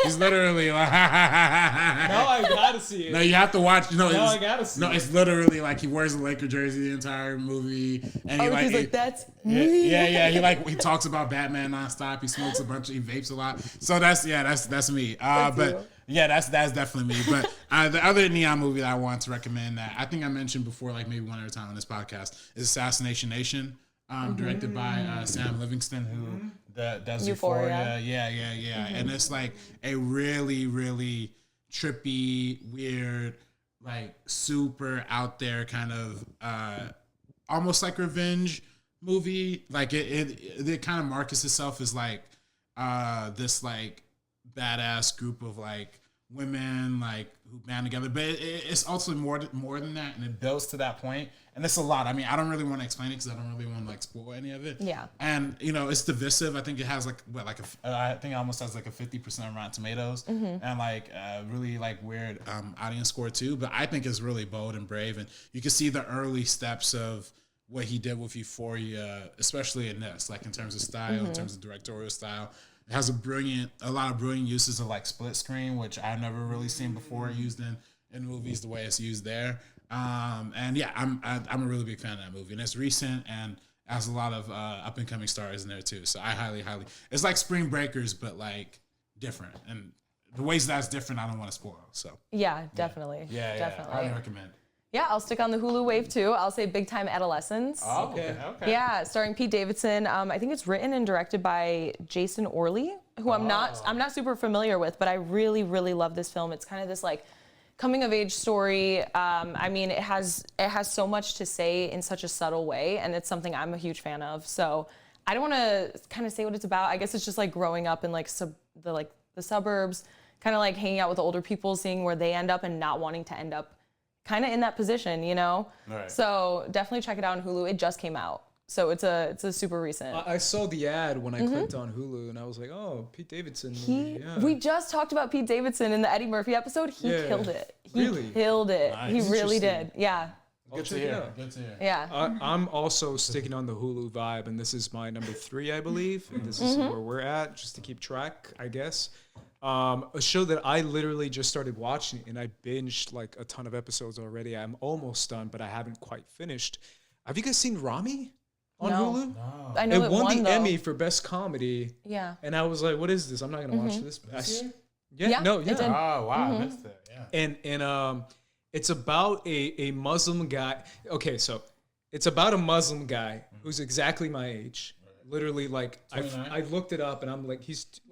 he's literally like. No, I gotta see it. No, you have to watch. No, I gotta see it. It's literally like he wears a Laker jersey the entire movie, and He's like, that's me. Yeah. He talks about Batman nonstop. He smokes he vapes a lot. So that's me. But. Yeah, that's definitely me. But the other Neon movie that I want to recommend that I think I mentioned before, like maybe one other time on this podcast, is Assassination Nation, directed by Sam Livingston, who does Euphoria. Yeah. And it's like a really, really trippy, weird, like super out there kind of almost like revenge movie. Like it kind of markets itself as like this like badass group of like women like who band together, but it's also more than that, and it builds to that point, and it's a lot. I mean, I don't really want to explain it because I don't really want to like spoil any of it. Yeah. And it's divisive. I think it has I think it almost has like a 50% Rotten Tomatoes, and like really like weird audience score too. But I think it's really bold and brave, and you can see the early steps of what he did with Euphoria, especially in this, like in terms of style, in terms of directorial style. It has a lot of brilliant uses of like split screen, which I've never really seen before used in movies the way it's used there. And yeah, I'm a really big fan of that movie, and it's recent and has a lot of up and coming stars in there too. So I highly, it's like Spring Breakers, but like different, and the ways that's different, I don't want to spoil. So Yeah, definitely. yeah, Definitely. I recommend. Yeah, I'll stick on the Hulu wave too. I'll say Big Time Adolescence. Oh, okay. Yeah, starring Pete Davidson. I think it's written and directed by Jason Orley, who I'm not super familiar with, but I really, really love this film. It's kind of this like coming of age story. I mean, it has so much to say in such a subtle way, and it's something I'm a huge fan of. So I don't want to kind of say what it's about. I guess it's just like growing up in like the suburbs, kind of like hanging out with older people, seeing where they end up and not wanting to end up kind of in that position, Right. So definitely check it out on Hulu. It just came out, so it's a super recent. I saw the ad when I clicked on Hulu, and I was like, oh, Pete Davidson. We just talked about Pete Davidson in the Eddie Murphy episode. He killed it. He killed it. Nice. He really did. Yeah. Good to hear. Good to hear. Yeah. I'm also sticking on the Hulu vibe, and this is my number 3, I believe. And this is where we're at, just to keep track, I guess. A show that I literally just started watching, and I binged like a ton of episodes already. I'm almost done, but I haven't quite finished. Have you guys seen Rami on Hulu? No. I know It won the though. Emmy for Best Comedy. Yeah. And I was like, what is this? I'm not going to watch this. Yeah, No, it yeah. did. Oh wow, I missed it. Yeah. And it's about a Muslim guy. Okay, so it's about a Muslim guy who's exactly my age. Literally, like I looked it up, and I'm like,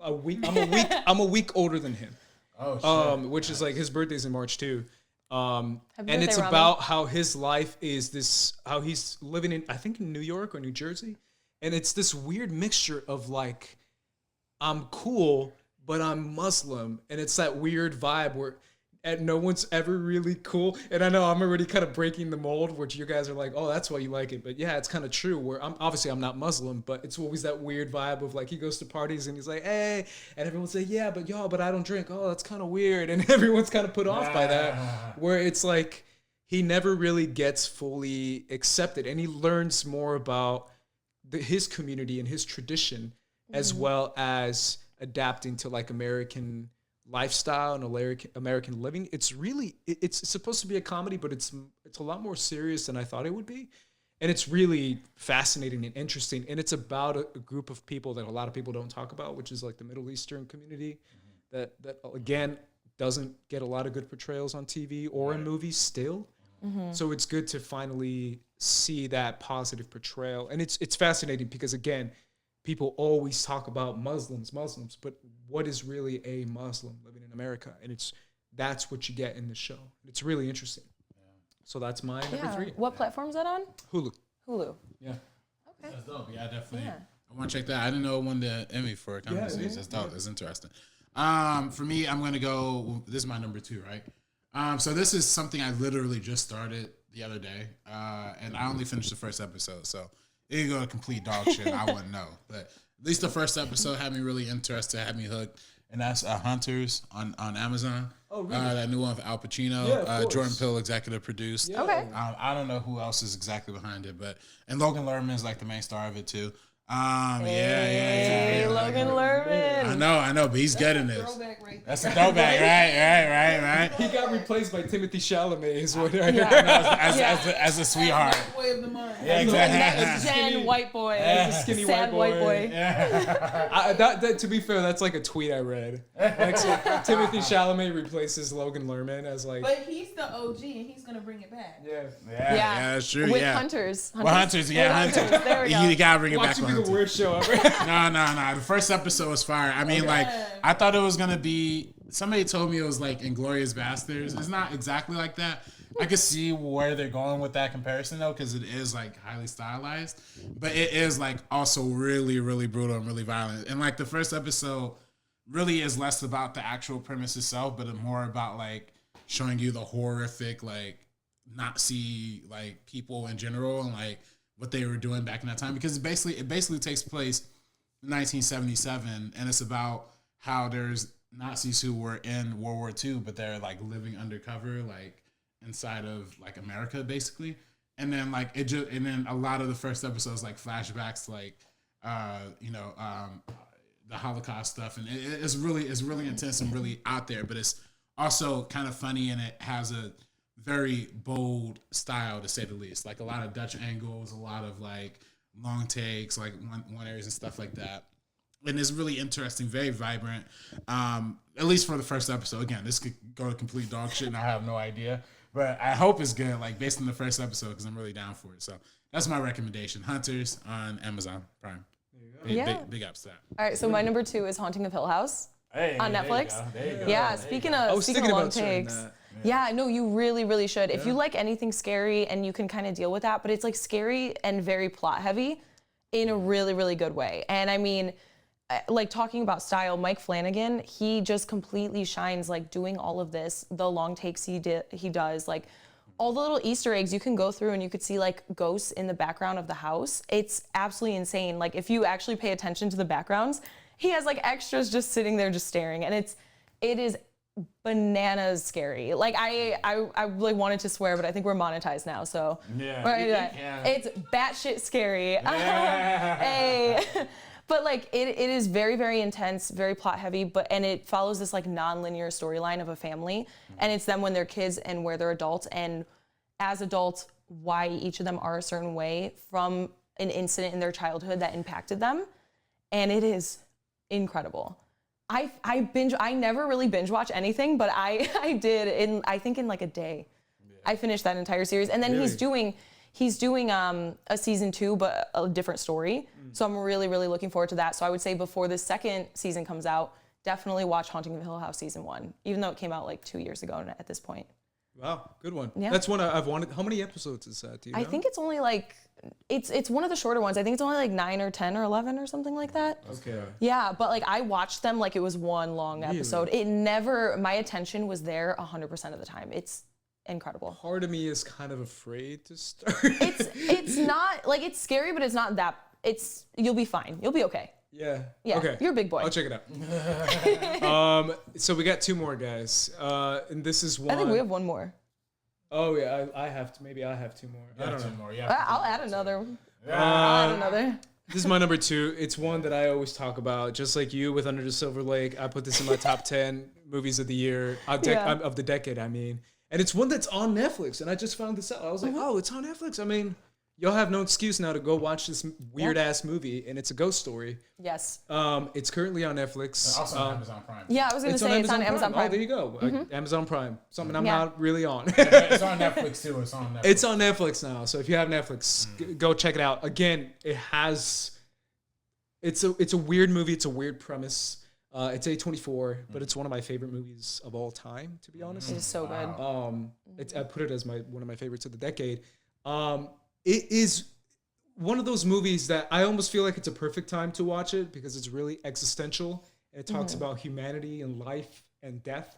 I'm a week older than him. Oh shit. Which is like his birthday's in March too. And birthday, it's Rami. about how his life is how he's living in, I think in New York or New Jersey, and it's this weird mixture of like, I'm cool, but I'm Muslim, and it's that weird vibe where no one's ever really cool. And I know I'm already kind of breaking the mold, which you guys are like, oh, that's why you like it. But yeah, it's kind of true. Where I'm not Muslim, but it's always that weird vibe of like he goes to parties and he's like, hey, and everyone's like, yeah, but I don't drink. Oh, that's kind of weird, and everyone's kind of put off by that. Where it's like he never really gets fully accepted, and he learns more about his community and his tradition, as well as adapting to like American lifestyle and American living. It's really it's supposed to be a comedy, but it's a lot more serious than I thought it would be, and it's really fascinating and interesting. And it's about a group of people that a lot of people don't talk about, which is like the Middle Eastern community, that again doesn't get a lot of good portrayals on TV or in movies still. So it's good to finally see that positive portrayal, and it's fascinating because again, people always talk about Muslims, but what is really a Muslim living in America? And that's what you get in the show. It's really interesting. So that's my number 3. What platform is that on? Hulu. Hulu. Yeah. Okay. That's dope. Yeah, definitely. Yeah. I want to check that. I didn't know it won the Emmy for comedy series. That's dope. That's interesting. For me, I'm gonna go. This is my number 2, right? So this is something I literally just started the other day, and I only finished the first episode. So it could go to complete dog shit. I wouldn't know, but at least the first episode had me really interested, had me hooked, and that's Hunters on Amazon. Oh, really? That new one with Al Pacino. Jordan Peele executive produced. Yeah. Okay. I don't know who else is exactly behind it, but and Logan Lerman is like the main star of it too. Yeah. Logan Lerman. I know, but he's good in this. That's a throwback, right. He got replaced by Timothy Chalamet, is what I heard. As a sweetheart. Yeah, exactly. Zen white boy. As a skinny Sad white boy. Yeah. That, to be fair, that's like a tweet I read. Like, so Timothy Chalamet replaces Logan Lerman as like. But he's the OG, and he's gonna bring it back. Yeah, that's true. With yeah. Hunters. Hunters. There we go. You gotta bring it back. Watch it be the worst show ever. No. The first episode was fire. I mean, like, I thought it was gonna be. Somebody told me it was like Inglourious Basterds. It's not exactly like that. I could see where they're going with that comparison though, because it is like highly stylized, but it is like also really, really brutal and really violent. And like the first episode really is less about the actual premise itself, but more about like showing you the horrific like Nazi like people in general and like what they were doing back in that time. Because it basically takes place in 1977, and it's about how there's Nazis who were in World War II, but they're like living undercover, like inside of like America, basically. And then like and then a lot of the first episodes like flashbacks, like the Holocaust stuff, and it's really intense and really out there. But it's also kind of funny, and it has a very bold style to say the least. Like a lot of Dutch angles, a lot of like long takes, like one areas and stuff like that. And it's really interesting, very vibrant. At least for the first episode. Again, this could go to complete dog shit, and I have no idea. But I hope it's good, like based on the first episode, because I'm really down for it. So that's my recommendation: Hunters on Amazon Prime. Big ups to that. All right, so my number 2 is Haunting of Hill House on Netflix. There you go. Yeah, speaking of long takes. Yeah, no, you really, really should. If you like anything scary and you can kind of deal with that, but it's like scary and very plot heavy in a really, really good way. And I mean, like talking about style, Mike Flanagan, he just completely shines like doing all of this, the long takes he does, like all the little Easter eggs you can go through and you could see like ghosts in the background of the house. It's absolutely insane. Like if you actually pay attention to the backgrounds, he has like extras just sitting there just staring, and it is bananas scary. Like I really wanted to swear, but I think we're monetized now, so it's batshit scary. Hey. But like it is very, very intense, very plot heavy, and it follows this like non-linear storyline of a family, and it's them when they're kids and where they're adults, and as adults why each of them are a certain way from an incident in their childhood that impacted them, and it is incredible. I never really binge watch anything, but I did I think in like a day. Yeah. I finished that entire series, and then really? He's doing a season 2, but a different story. So I'm really, really looking forward to that. So I would say before the second season comes out, definitely watch Haunting of Hill House season 1, even though it came out like 2 years ago at this point. Wow, good one. Yeah. That's one I've wanted. How many episodes is that? Do you know? I think it's only like, it's one of the shorter ones. I think it's only like 9 or 10 or 11 or something like that. Okay. Yeah, but like I watched them like it was one long episode. My attention was there 100% of the time. It's incredible. Part of me is kind of afraid to start. It's not like, it's scary, but it's not that. You'll be fine. You'll be okay. Yeah. Okay. You're a big boy. I'll check it out. So we got 2 more guys, and this is one. I think we have one more. Oh yeah, I have to. Maybe I have 2 more. I don't know. 2 more. Yeah. I'll add another. I'll add another. This is my number 2. It's one that I always talk about, just like you with Under the Silver Lake. I put this in my top 10 movies of the year, of the decade. I mean, and it's one that's on Netflix. And I just found this out. I was like, oh, it's on Netflix. I mean, y'all have no excuse now to go watch this weird ass movie, and it's a ghost story. Yes. It's currently on Netflix. Also on Amazon Prime. Yeah, I was gonna say it's on Amazon Prime. Oh, there you go. Amazon Prime. Something I'm not really on. It's on Netflix too. It's on Netflix. It's on Netflix now. So if you have Netflix, go check it out. Again, it's a weird movie. It's a weird premise. It's A24, but it's one of my favorite movies of all time, to be honest. It is so good. I put it as one of my favorites of the decade. It is one of those movies that I almost feel like it's a perfect time to watch it because it's really existential. And it talks about humanity and life and death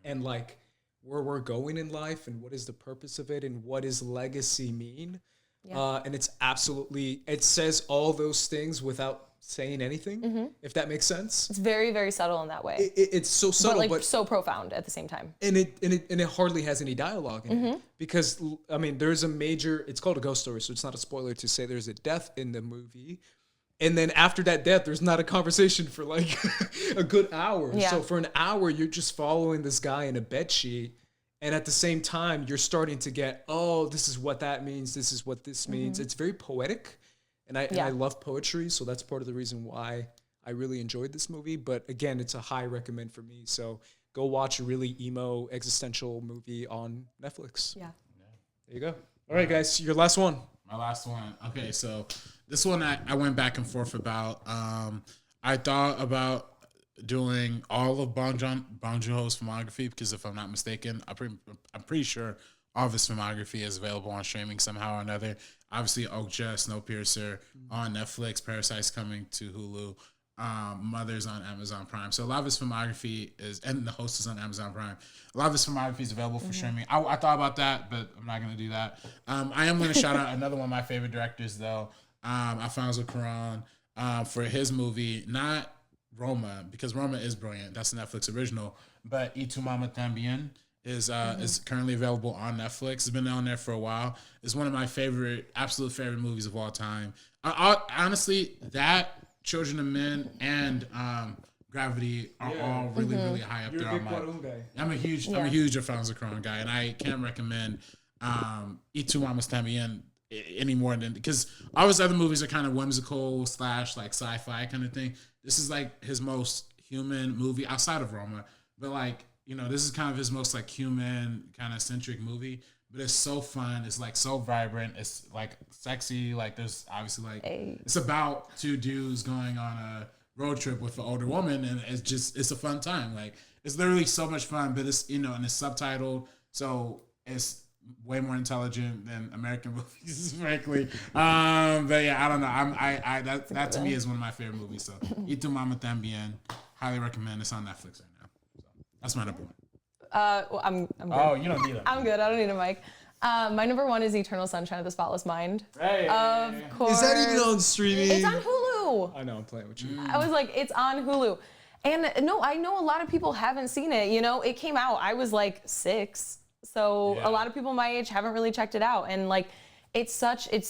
and like where we're going in life and what is the purpose of it and what does legacy mean. And it's absolutely, it says all those things without saying anything, if that makes sense. It's very, very subtle in that way. It's so subtle, but so profound at the same time. And it hardly has any dialogue in it because I mean there's a major. It's called a ghost story, so it's not a spoiler to say there's a death in the movie, and then after that death, there's not a conversation for like a good hour. Yeah. So for an hour, you're just following this guy in a bedsheet, and at the same time, you're starting to get, oh, this is what that means. This is what this means. It's very poetic, and I love poetry, so that's part of the reason why I really enjoyed this movie. But again, it's a high recommend for me. So go watch a really emo existential movie on Netflix. Yeah. There you go. All right, guys, your last one. My last one. Okay, so this one I went back and forth about. I thought about doing all of Bong Joon-ho's filmography because if I'm not mistaken, I'm pretty sure all of his filmography is available on streaming somehow or another. Obviously, Okja, Snowpiercer on Netflix, Parasite's coming to Hulu. Mother's on Amazon Prime. So a lot of his filmography is, and The Host is on Amazon Prime. A lot of his filmography is available for streaming. I thought about that, but I'm not going to do that. I am going to shout out another one of my favorite directors, though, Alfonso Cuarón, for his movie, not Roma, because Roma is brilliant. That's a Netflix original, but Y Tu Mama Tambien is currently available on Netflix. It's been on there for a while. It's one of my absolute favorite movies of all time. Honestly, that Children of Men and Gravity are all really, really high up there. I'm a huge Alfonso Cuarón guy, and I can't recommend Y Tu Mama Tambien any more than, because all his other movies are kind of whimsical / like sci-fi kind of thing. This is like his most human movie outside of Roma, but like, you know, this is kind of his most like human kind of centric movie, but it's so fun. It's like so vibrant. It's like sexy. Like there's obviously like, it's about two dudes going on a road trip with an older woman, and it's a fun time. Like it's literally so much fun, but it's, you know, and it's subtitled, so it's way more intelligent than American movies, frankly. But yeah, I don't know. That to me is one of my favorite movies. So Y Tu Mama Tambien, highly recommend. It's on Netflix right now. So that's my number one. Well, I'm good. Oh, you don't need it. I'm good. I don't need a mic. My number one is Eternal Sunshine of the Spotless Mind. Hey. Of course. Is that even on streaming? It's on Hulu. I know, I'm playing with you. I was like, it's on Hulu. And no, I know a lot of people haven't seen it. You know, it came out, I was like 6. So a lot of people my age haven't really checked it out. And like, it's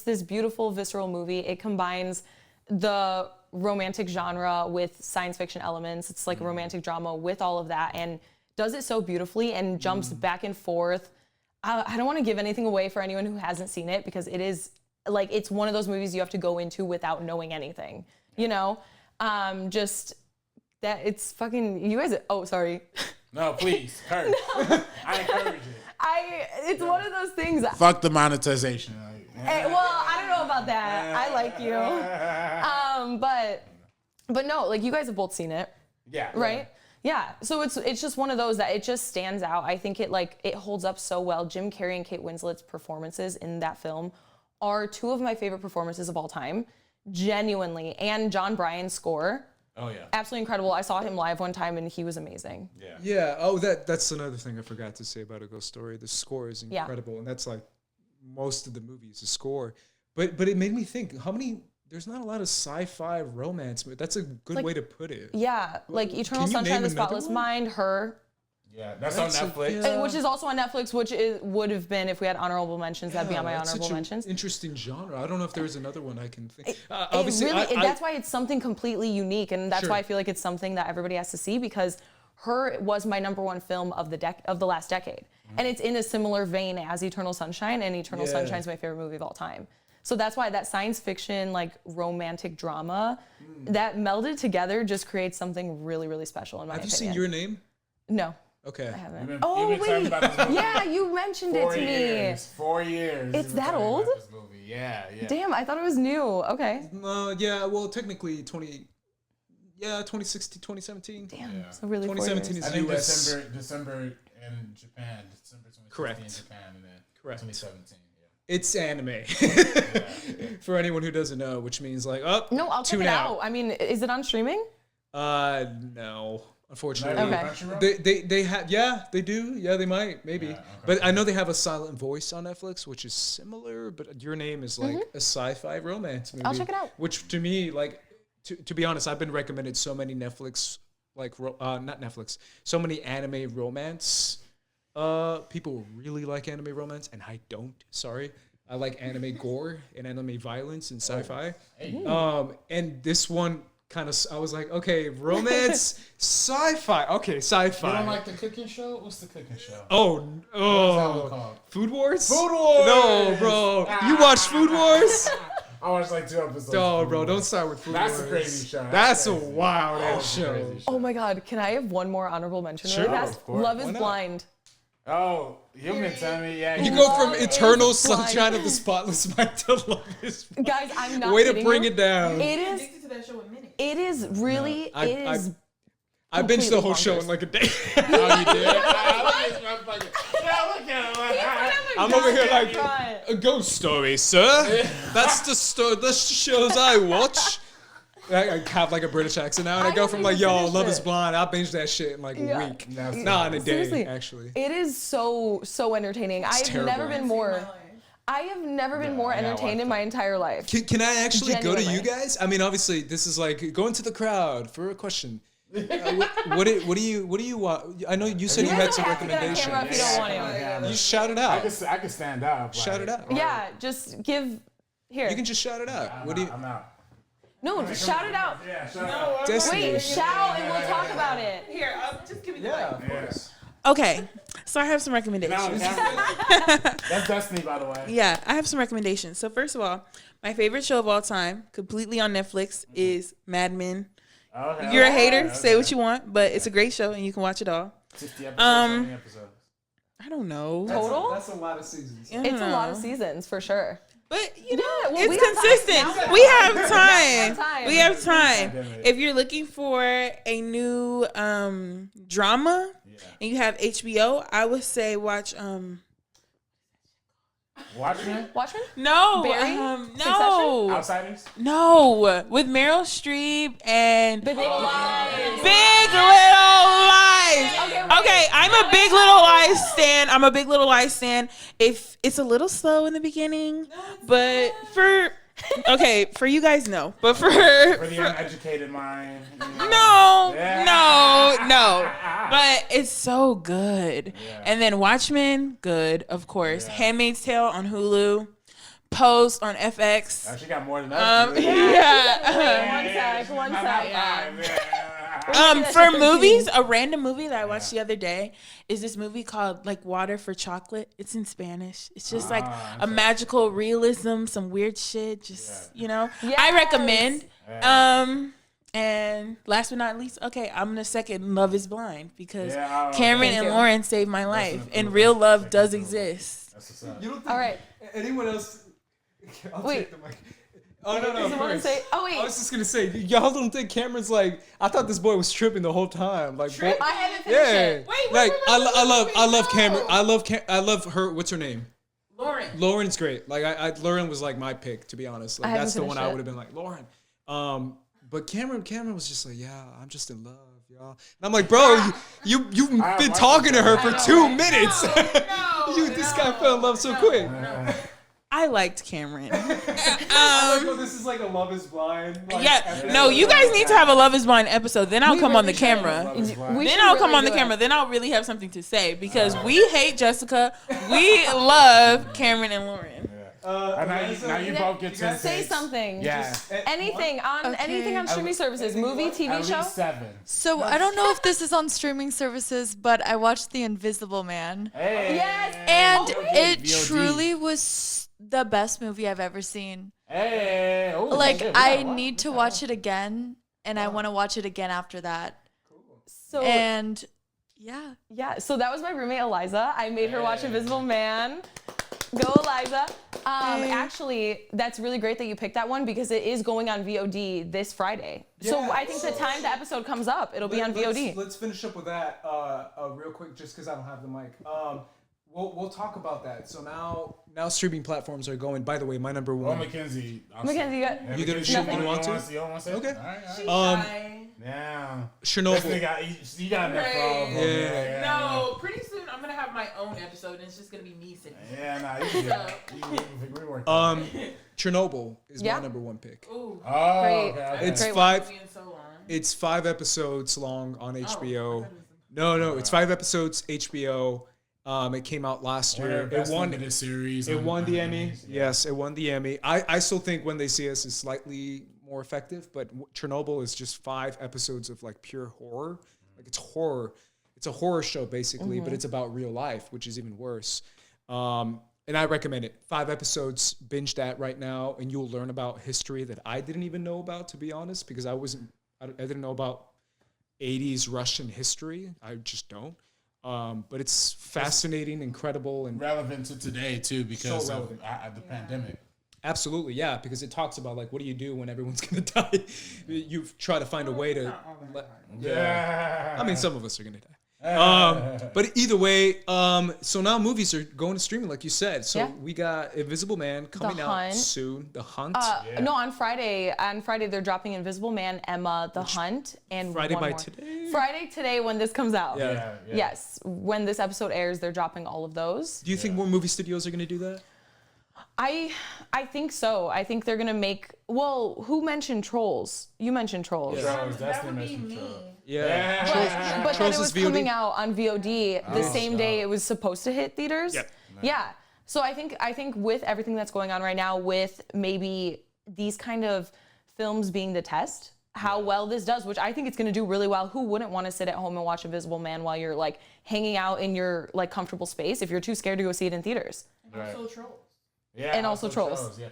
this beautiful, visceral movie. It combines the romantic genre with science fiction elements. It's like a romantic drama with all of that, and does it so beautifully and jumps back and forth. I don't want to give anything away for anyone who hasn't seen it, because it is like, it's one of those movies you have to go into without knowing anything, you know? Just that it's fucking, you guys, oh, sorry. No, please, curse. No. I encourage it. It's one of those things. Fuck the monetization. Well, I don't know about that. I like you. But no, like you guys have both seen it. Yeah. Right? Yeah. So it's just one of those that it just stands out. I think it holds up so well. Jim Carrey and Kate Winslet's performances in that film are two of my favorite performances of all time. Genuinely. And John Bryan's score. Oh yeah. Absolutely incredible. I saw him live one time and he was amazing. Yeah. Yeah. Oh, that's another thing I forgot to say about A Ghost Story. The score is incredible, and that's like most of the movies, the score. But it made me think, there's not a lot of sci-fi romance. That's a good way to put it. Yeah, like Eternal Sunshine of the Spotless Mind, Her. Yeah, that's on Netflix. Which is also on Netflix, which would have been, if we had honorable mentions, that'd be on my honorable mentions. Interesting genre. I don't know if there's another one I can think. Obviously, that's why it's something completely unique, and that's why I feel like it's something that everybody has to see, because Her was my number one film of the last decade, and it's in a similar vein as Eternal Sunshine, and Eternal Sunshine is my favorite movie of all time. So that's why that science fiction, like romantic drama, that melded together just creates something really, really special in my opinion. Have you seen Your Name? No. Okay. I haven't. You've been talking about this movie. Yeah, you mentioned it to me. 4 years. It's that old? This movie. Yeah. Damn, I thought it was new. Okay. Yeah, well, technically 2016, 2017. Damn, so really 2017 is I think US. December in Japan. December 2016 Correct. in Japan, and then Correct. 2017. It's anime. For anyone who doesn't know, which means like, No, I'll check tune it out. I mean, is it on streaming? No, unfortunately. Okay. They have, yeah, they do. Yeah, they might, maybe. Okay. But I know they have a silent voice on Netflix, which is similar, but Your Name is like a sci-fi romance movie. I'll check it out. Which to me, like, to be honest, I've been recommended so many Netflix, like, not Netflix, so many anime romance. People really like anime romance, and I don't. Sorry. I like anime gore and anime violence and sci-fi. And this one kind of, I was like, okay, romance, sci-fi. Okay, sci-fi. You don't like the cooking show? What's the cooking show? Oh, What's that one called? Food Wars? Food Wars! No, bro. You watch Food Wars? I watched like 2 episodes. No, bro, don't start with Food Wars. That's a crazy show. That's a wild ass show. Oh my God, can I have one more honorable mention? Sure, really fast? of course. Love Why is not? Blind. Oh, you've been telling me, yeah. You go from Love Eternal is Blind. Sunshine of the Spotless Mind to Love is Blind. Guys, I'm not Way to kidding bring you. it down. It is. Addicted to that show in minutes. It is really. No, it is. I binged the whole completely show bonkers. in like a day. Oh, you did? Yeah, look at him. I'm over here like Right. a ghost story, sir. That's the shows I watch. I have like a British accent now, and I go from like, yo, Love is Blind. I binged that shit in like a week. Nah, in a day, Seriously. actually. It is so entertaining. I have terrible. never been more. I have never been more entertained in my entire life. Can I actually go to you Genuinely. guys? I mean, obviously, this is like going to the crowd for a question. What do you want? I know you said you had some have to get on recommendations. camera if you don't want to. You shout it I out. can stand up. Shout it out. Yeah, just give. Here. You can just shout it out. What do you? I'm out. No, just shout it out. Yeah, shout out. Destiny. Wait, shout and we'll talk about it. Here, just give me the Yeah, mic. of course. Okay, so I have some recommendations. That's Destiny, by the way. Yeah, I have some recommendations. So first of all, my favorite show of all time, completely on Netflix, is Mad Men. Okay. You're a hater, say what you want, but it's a great show and you can watch it all. 50 episodes. How many episodes? I don't know. Total? That's a lot of seasons. I don't It's a lot of know. seasons for sure. But you know, Yeah, well, it's we have time. consistent. We have time. time. We have time. Damn it. If you're looking for a new drama and you have HBO, I would say watch Watchmen? Watchmen? no, Barry? no, Outsiders? no, with Meryl Streep and Big Little Lies. Big Little Lies. Okay, wait. Okay, I'm a Big Little Lies stan. I'm a Big Little Lies stan. If it's a little slow in the beginning, but for you guys, no. But For the uneducated mind. You know. no. But it's so good. Yeah. And then Watchmen, good, of course. Handmaid's Tale on Hulu. Post on FX. Actually got more than that. Yeah. One sec. For movies, a random movie that I watched the other day is this movie called like Water for Chocolate. It's in Spanish. It's just like a magical realism, some weird shit. Just I Yes. recommend. And last but not least, okay, I'm gonna second Love is Blind because Cameron and Lauren saved my life, and real love does exist. That's what's up. You don't think All right. anyone else? I'll Wait. take the mic. Oh no, Does someone first. say? Oh wait. I was just gonna say, y'all don't think Cameron's like? I thought this boy was tripping the whole time. Like, I haven't finished yeah. it. Like, I love Cameron. I love her. What's her name? Lauren. Lauren's great. Like, Lauren was like my pick, to be honest. Like, I that's the haven't one I finished would have been like, Lauren. But Cameron was just like, yeah, I'm just in love, y'all. And I'm like, bro, you've been talking to her for 2 minutes. This guy fell in love so quick. I liked Cameron. This is like a Love is Blind. No, you guys need to have a Love is Blind episode. Then I'll come on the camera. Then I'll come on the camera. Then I'll really have something to say because we hate Jessica. We love Cameron and Lauren. Now you both get 10 Say picks. something. Yeah. Anything on streaming services, movie, TV At show. least 7. So I don't know if this is on streaming services, but I watched The Invisible Man. Hey. Yes. And it VOD. truly was the best movie I've ever seen. Hey. Ooh, Like, shit, we I gotta watch need this to out. watch it again, and I want to watch it again after that. So And yeah. yeah, so that was my roommate Eliza. I made her watch Invisible Man. Go Eliza. Actually, that's really great that you picked that one because it is going on VOD this Friday. So I think the time the episode comes up, it'll be on VOD. Let's finish up with that real quick, just because I don't have the mic. We'll talk about that. So now streaming platforms are going. By the way, my number Oh, one. Mackenzie. Mackenzie, you got You gonna shoot? You want to? You don't want to say? Okay. All right. Yeah. Chernobyl. You got enough for all of them. Yeah. No, pretty soon I'm gonna have my own episode, and it's just gonna be me sitting. Yeah, nah, you work. Chernobyl is Yeah. my number one pick. Ooh, Oh, Great. okay. It's Great five. being so long. It's 5 episodes long on HBO. Oh, No, it's 5 episodes HBO. It came out last year. It won. the series. It won the Emmy. Yes, it won the Emmy. I still think When They See Us is slightly more effective, but Chernobyl is just 5 episodes of like pure horror. Like it's horror. It's a horror show basically, but it's about real life, which is even worse. And I recommend it. 5 episodes, binge that right now, and you'll learn about history that I didn't even know about, to be honest, because I didn't know about 80s Russian history. I just don't. But it's fascinating, incredible, and relevant to today too because of the pandemic. Absolutely, yeah, because it talks about like what do you do when everyone's gonna die? You try to find a way to. I mean, some of us are gonna die. But either way, so now movies are going to streaming, like you said. So Yeah. we got Invisible Man coming out Hunt. soon. The Hunt. No, on Friday. On Friday, they're dropping Invisible Man, Emma, The Hunt, and Friday one by more. today? Friday today when this comes out. Yeah. Yes, when this episode airs, they're dropping all of those. Do you think more movie studios are gonna do that? I think so. I think they're gonna make. Well, who mentioned Trolls? You mentioned Trolls. That would be me. Yeah. But then Trolls it is was VOD? coming out on VOD the same day it was supposed to hit theaters. Yep. Yeah. So I think with everything that's going on right now, with maybe these kind of films being the test, how well this does, which I think it's going to do really well. Who wouldn't want to sit at home and watch Invisible Man while you're like hanging out in your like comfortable space if you're too scared to go see it in theaters? Also Trolls. Yeah, And also Trolls. Yeah.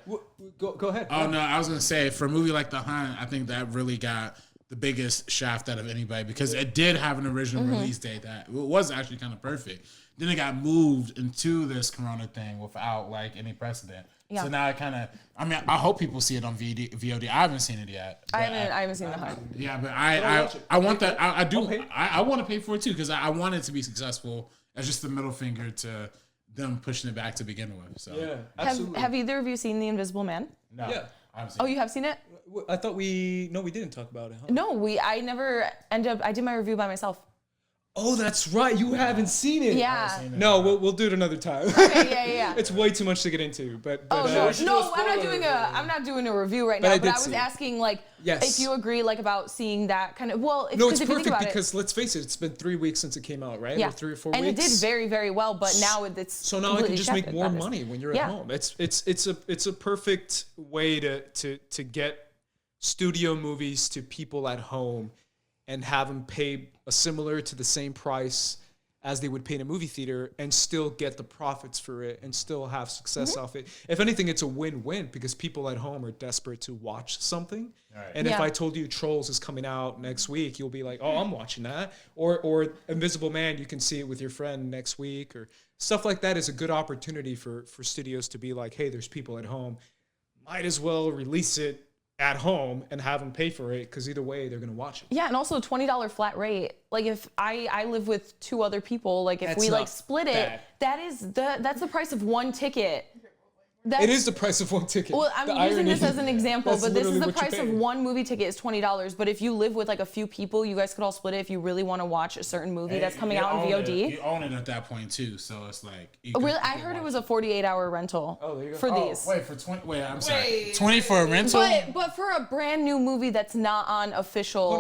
Go ahead. Oh no, I was gonna say for a movie like The Hunt, I think that really got the biggest shaft out of anybody because it did have an original release date that was actually kind of perfect. Then it got moved into this Corona thing without like any precedent. Yeah. So now it kind of, I mean, I hope people see it on VOD. I haven't seen it yet. I haven't seen The Hunt. Yeah, but I want that. I do. I want to pay for it too because I want it to be successful as just the middle finger to them pushing it back to begin with. So Yeah, absolutely. Have either of you seen The Invisible Man? no, Yeah. I haven't seen Oh, it. you have seen it? I thought we didn't talk about it. Huh? No, I never ended up. I did my review by myself. Oh, that's right. You haven't seen it. Yeah. No, we'll do it another time. Okay, yeah. It's way too much to get into, but Oh no, I'm not doing a review right now. I But did I was see it. asking like Yes. if you agree like about seeing that kind of if, no, it's if you think perfect about because let's face it, it's been 3 weeks since it came out, right? yeah, Or 3 or 4 and weeks. it did very very well. But now it's So now I can just make completely more shifted. That is- money when you're Yeah. at home. It's a perfect way to get studio movies to people at home and have them pay a similar to the same price as they would pay in a movie theater and still get the profits for it and still have success off it. If anything, it's a win-win because people at home are desperate to watch something. Right. And if Yeah. I told you Trolls is coming out next week, you'll be like, oh, I'm watching that. Or Invisible Man, you can see it with your friend next week or stuff like that is a good opportunity for studios to be like, hey, there's people at home. Might as well release it at home and have them pay for it because either way they're gonna watch it. Yeah, and also $20 flat rate. Like if I live with 2 other people, like if That's we not like split it, bad. that's the price of one ticket. It is the price of one ticket. Well, I'm The using this irony- as an example, that's but this is literally the what you price of pay. one movie ticket is $20. But if you live with like a few people, you guys could all split it if you really want to watch a certain movie that's coming out on VOD. You own it at that point too, so it's like. Really, I heard it was a 48-hour rental for these. Wait for 20. Wait, I'm sorry. 20 for a rental. But for a brand new movie that's not on official.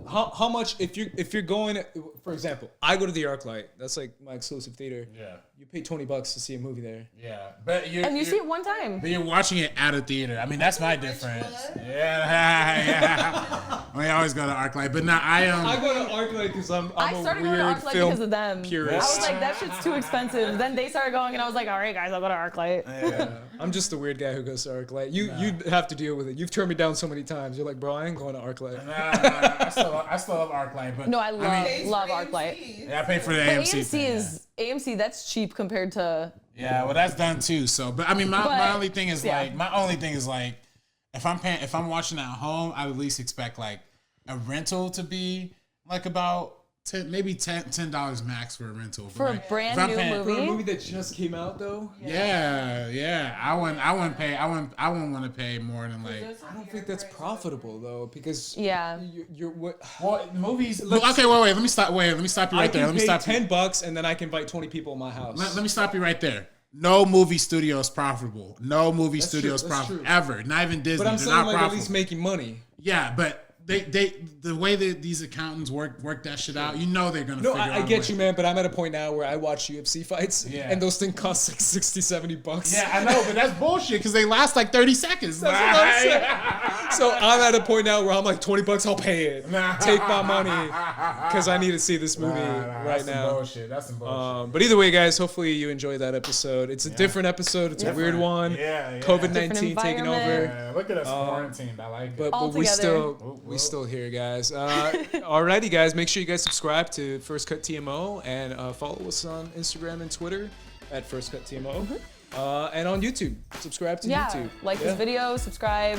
Hold on. How much if you're going, for example, I go to the ArcLight. That's like my exclusive theater. Yeah. You pay $20 to see a movie there. Yeah, but And you see it one time. But you're watching it at a theater. I mean, that's my difference. Yeah. We always go to ArcLight, but now I go to ArcLight because I'm I a started weird going to ArcLight film because of them. purist. I was like, that shit's too expensive. Then they started going, and I was like, all right, guys, I'll go to ArcLight. I'm just the weird guy who goes to ArcLight. You have to deal with it. You've turned me down so many times. You're like, bro, I ain't going to ArcLight. I still love ArcLight, but No, I love ArcLight. yeah, I pay for the But AMC. AMC thing, is AMC. That's cheap compared to. yeah, well, that's done too. So, but I mean, my But, only thing is yeah. like, if I'm watching at home, I would at least expect like a rental to be like about maybe $10 max for a rental. For a Right. brand If I'm new paying- For a movie? movie that just came out, though, Yeah. I wouldn't want to pay more than like. I don't think that's profitable though, because Yeah. you're what. Well, movies. Okay, wait. Let me stop. Let me stop you I right can there. Let me pay stop you. $10 and then I can invite 20 people in my house. Let me stop you right there. No movie studio is profitable. No movie That's studio true, is that's profitable true. ever. Not even Disney. But I'm They're saying not like profitable. at least making money. Yeah, but they the way that these accountants work that shit out, you know they're gonna. No, figure I out a get way. you, man, but I'm at a point now where I watch UFC fights, Yeah. and those things cost like $60-$70. Yeah, I know, but that's bullshit because they last like 30 seconds. That's what I'm saying. So I'm at a point now where I'm like $20, I'll pay it. Take my money because I need to see this movie right that's now. Some bullshit. That's some bullshit. But either way, guys, hopefully you enjoyed that episode. It's a different episode. It's a weird one. Yeah. COVID-19 taking over. Yeah, look at us quarantined. I like it. But All we together. still here, guys. Alrighty, guys. Make sure you guys subscribe to First Cut TMO and follow us on Instagram and Twitter at First Cut TMO. And on YouTube, subscribe to Yeah, YouTube. like this video, subscribe,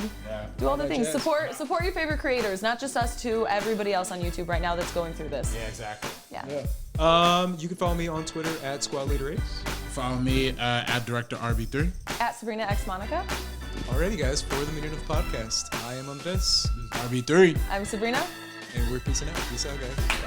do all the that things. jazz. Support your favorite creators, not just us two, everybody else on YouTube right now that's going through this. Yeah, exactly. Yeah. You can follow me on Twitter at Squad Leader Ace. Follow me at Director RB3. At Sabrina X Monica. Alrighty, guys, for the Minute of Podcast, I am on this, RB3. I'm Sabrina. and we're peacing out. Peace out, guys.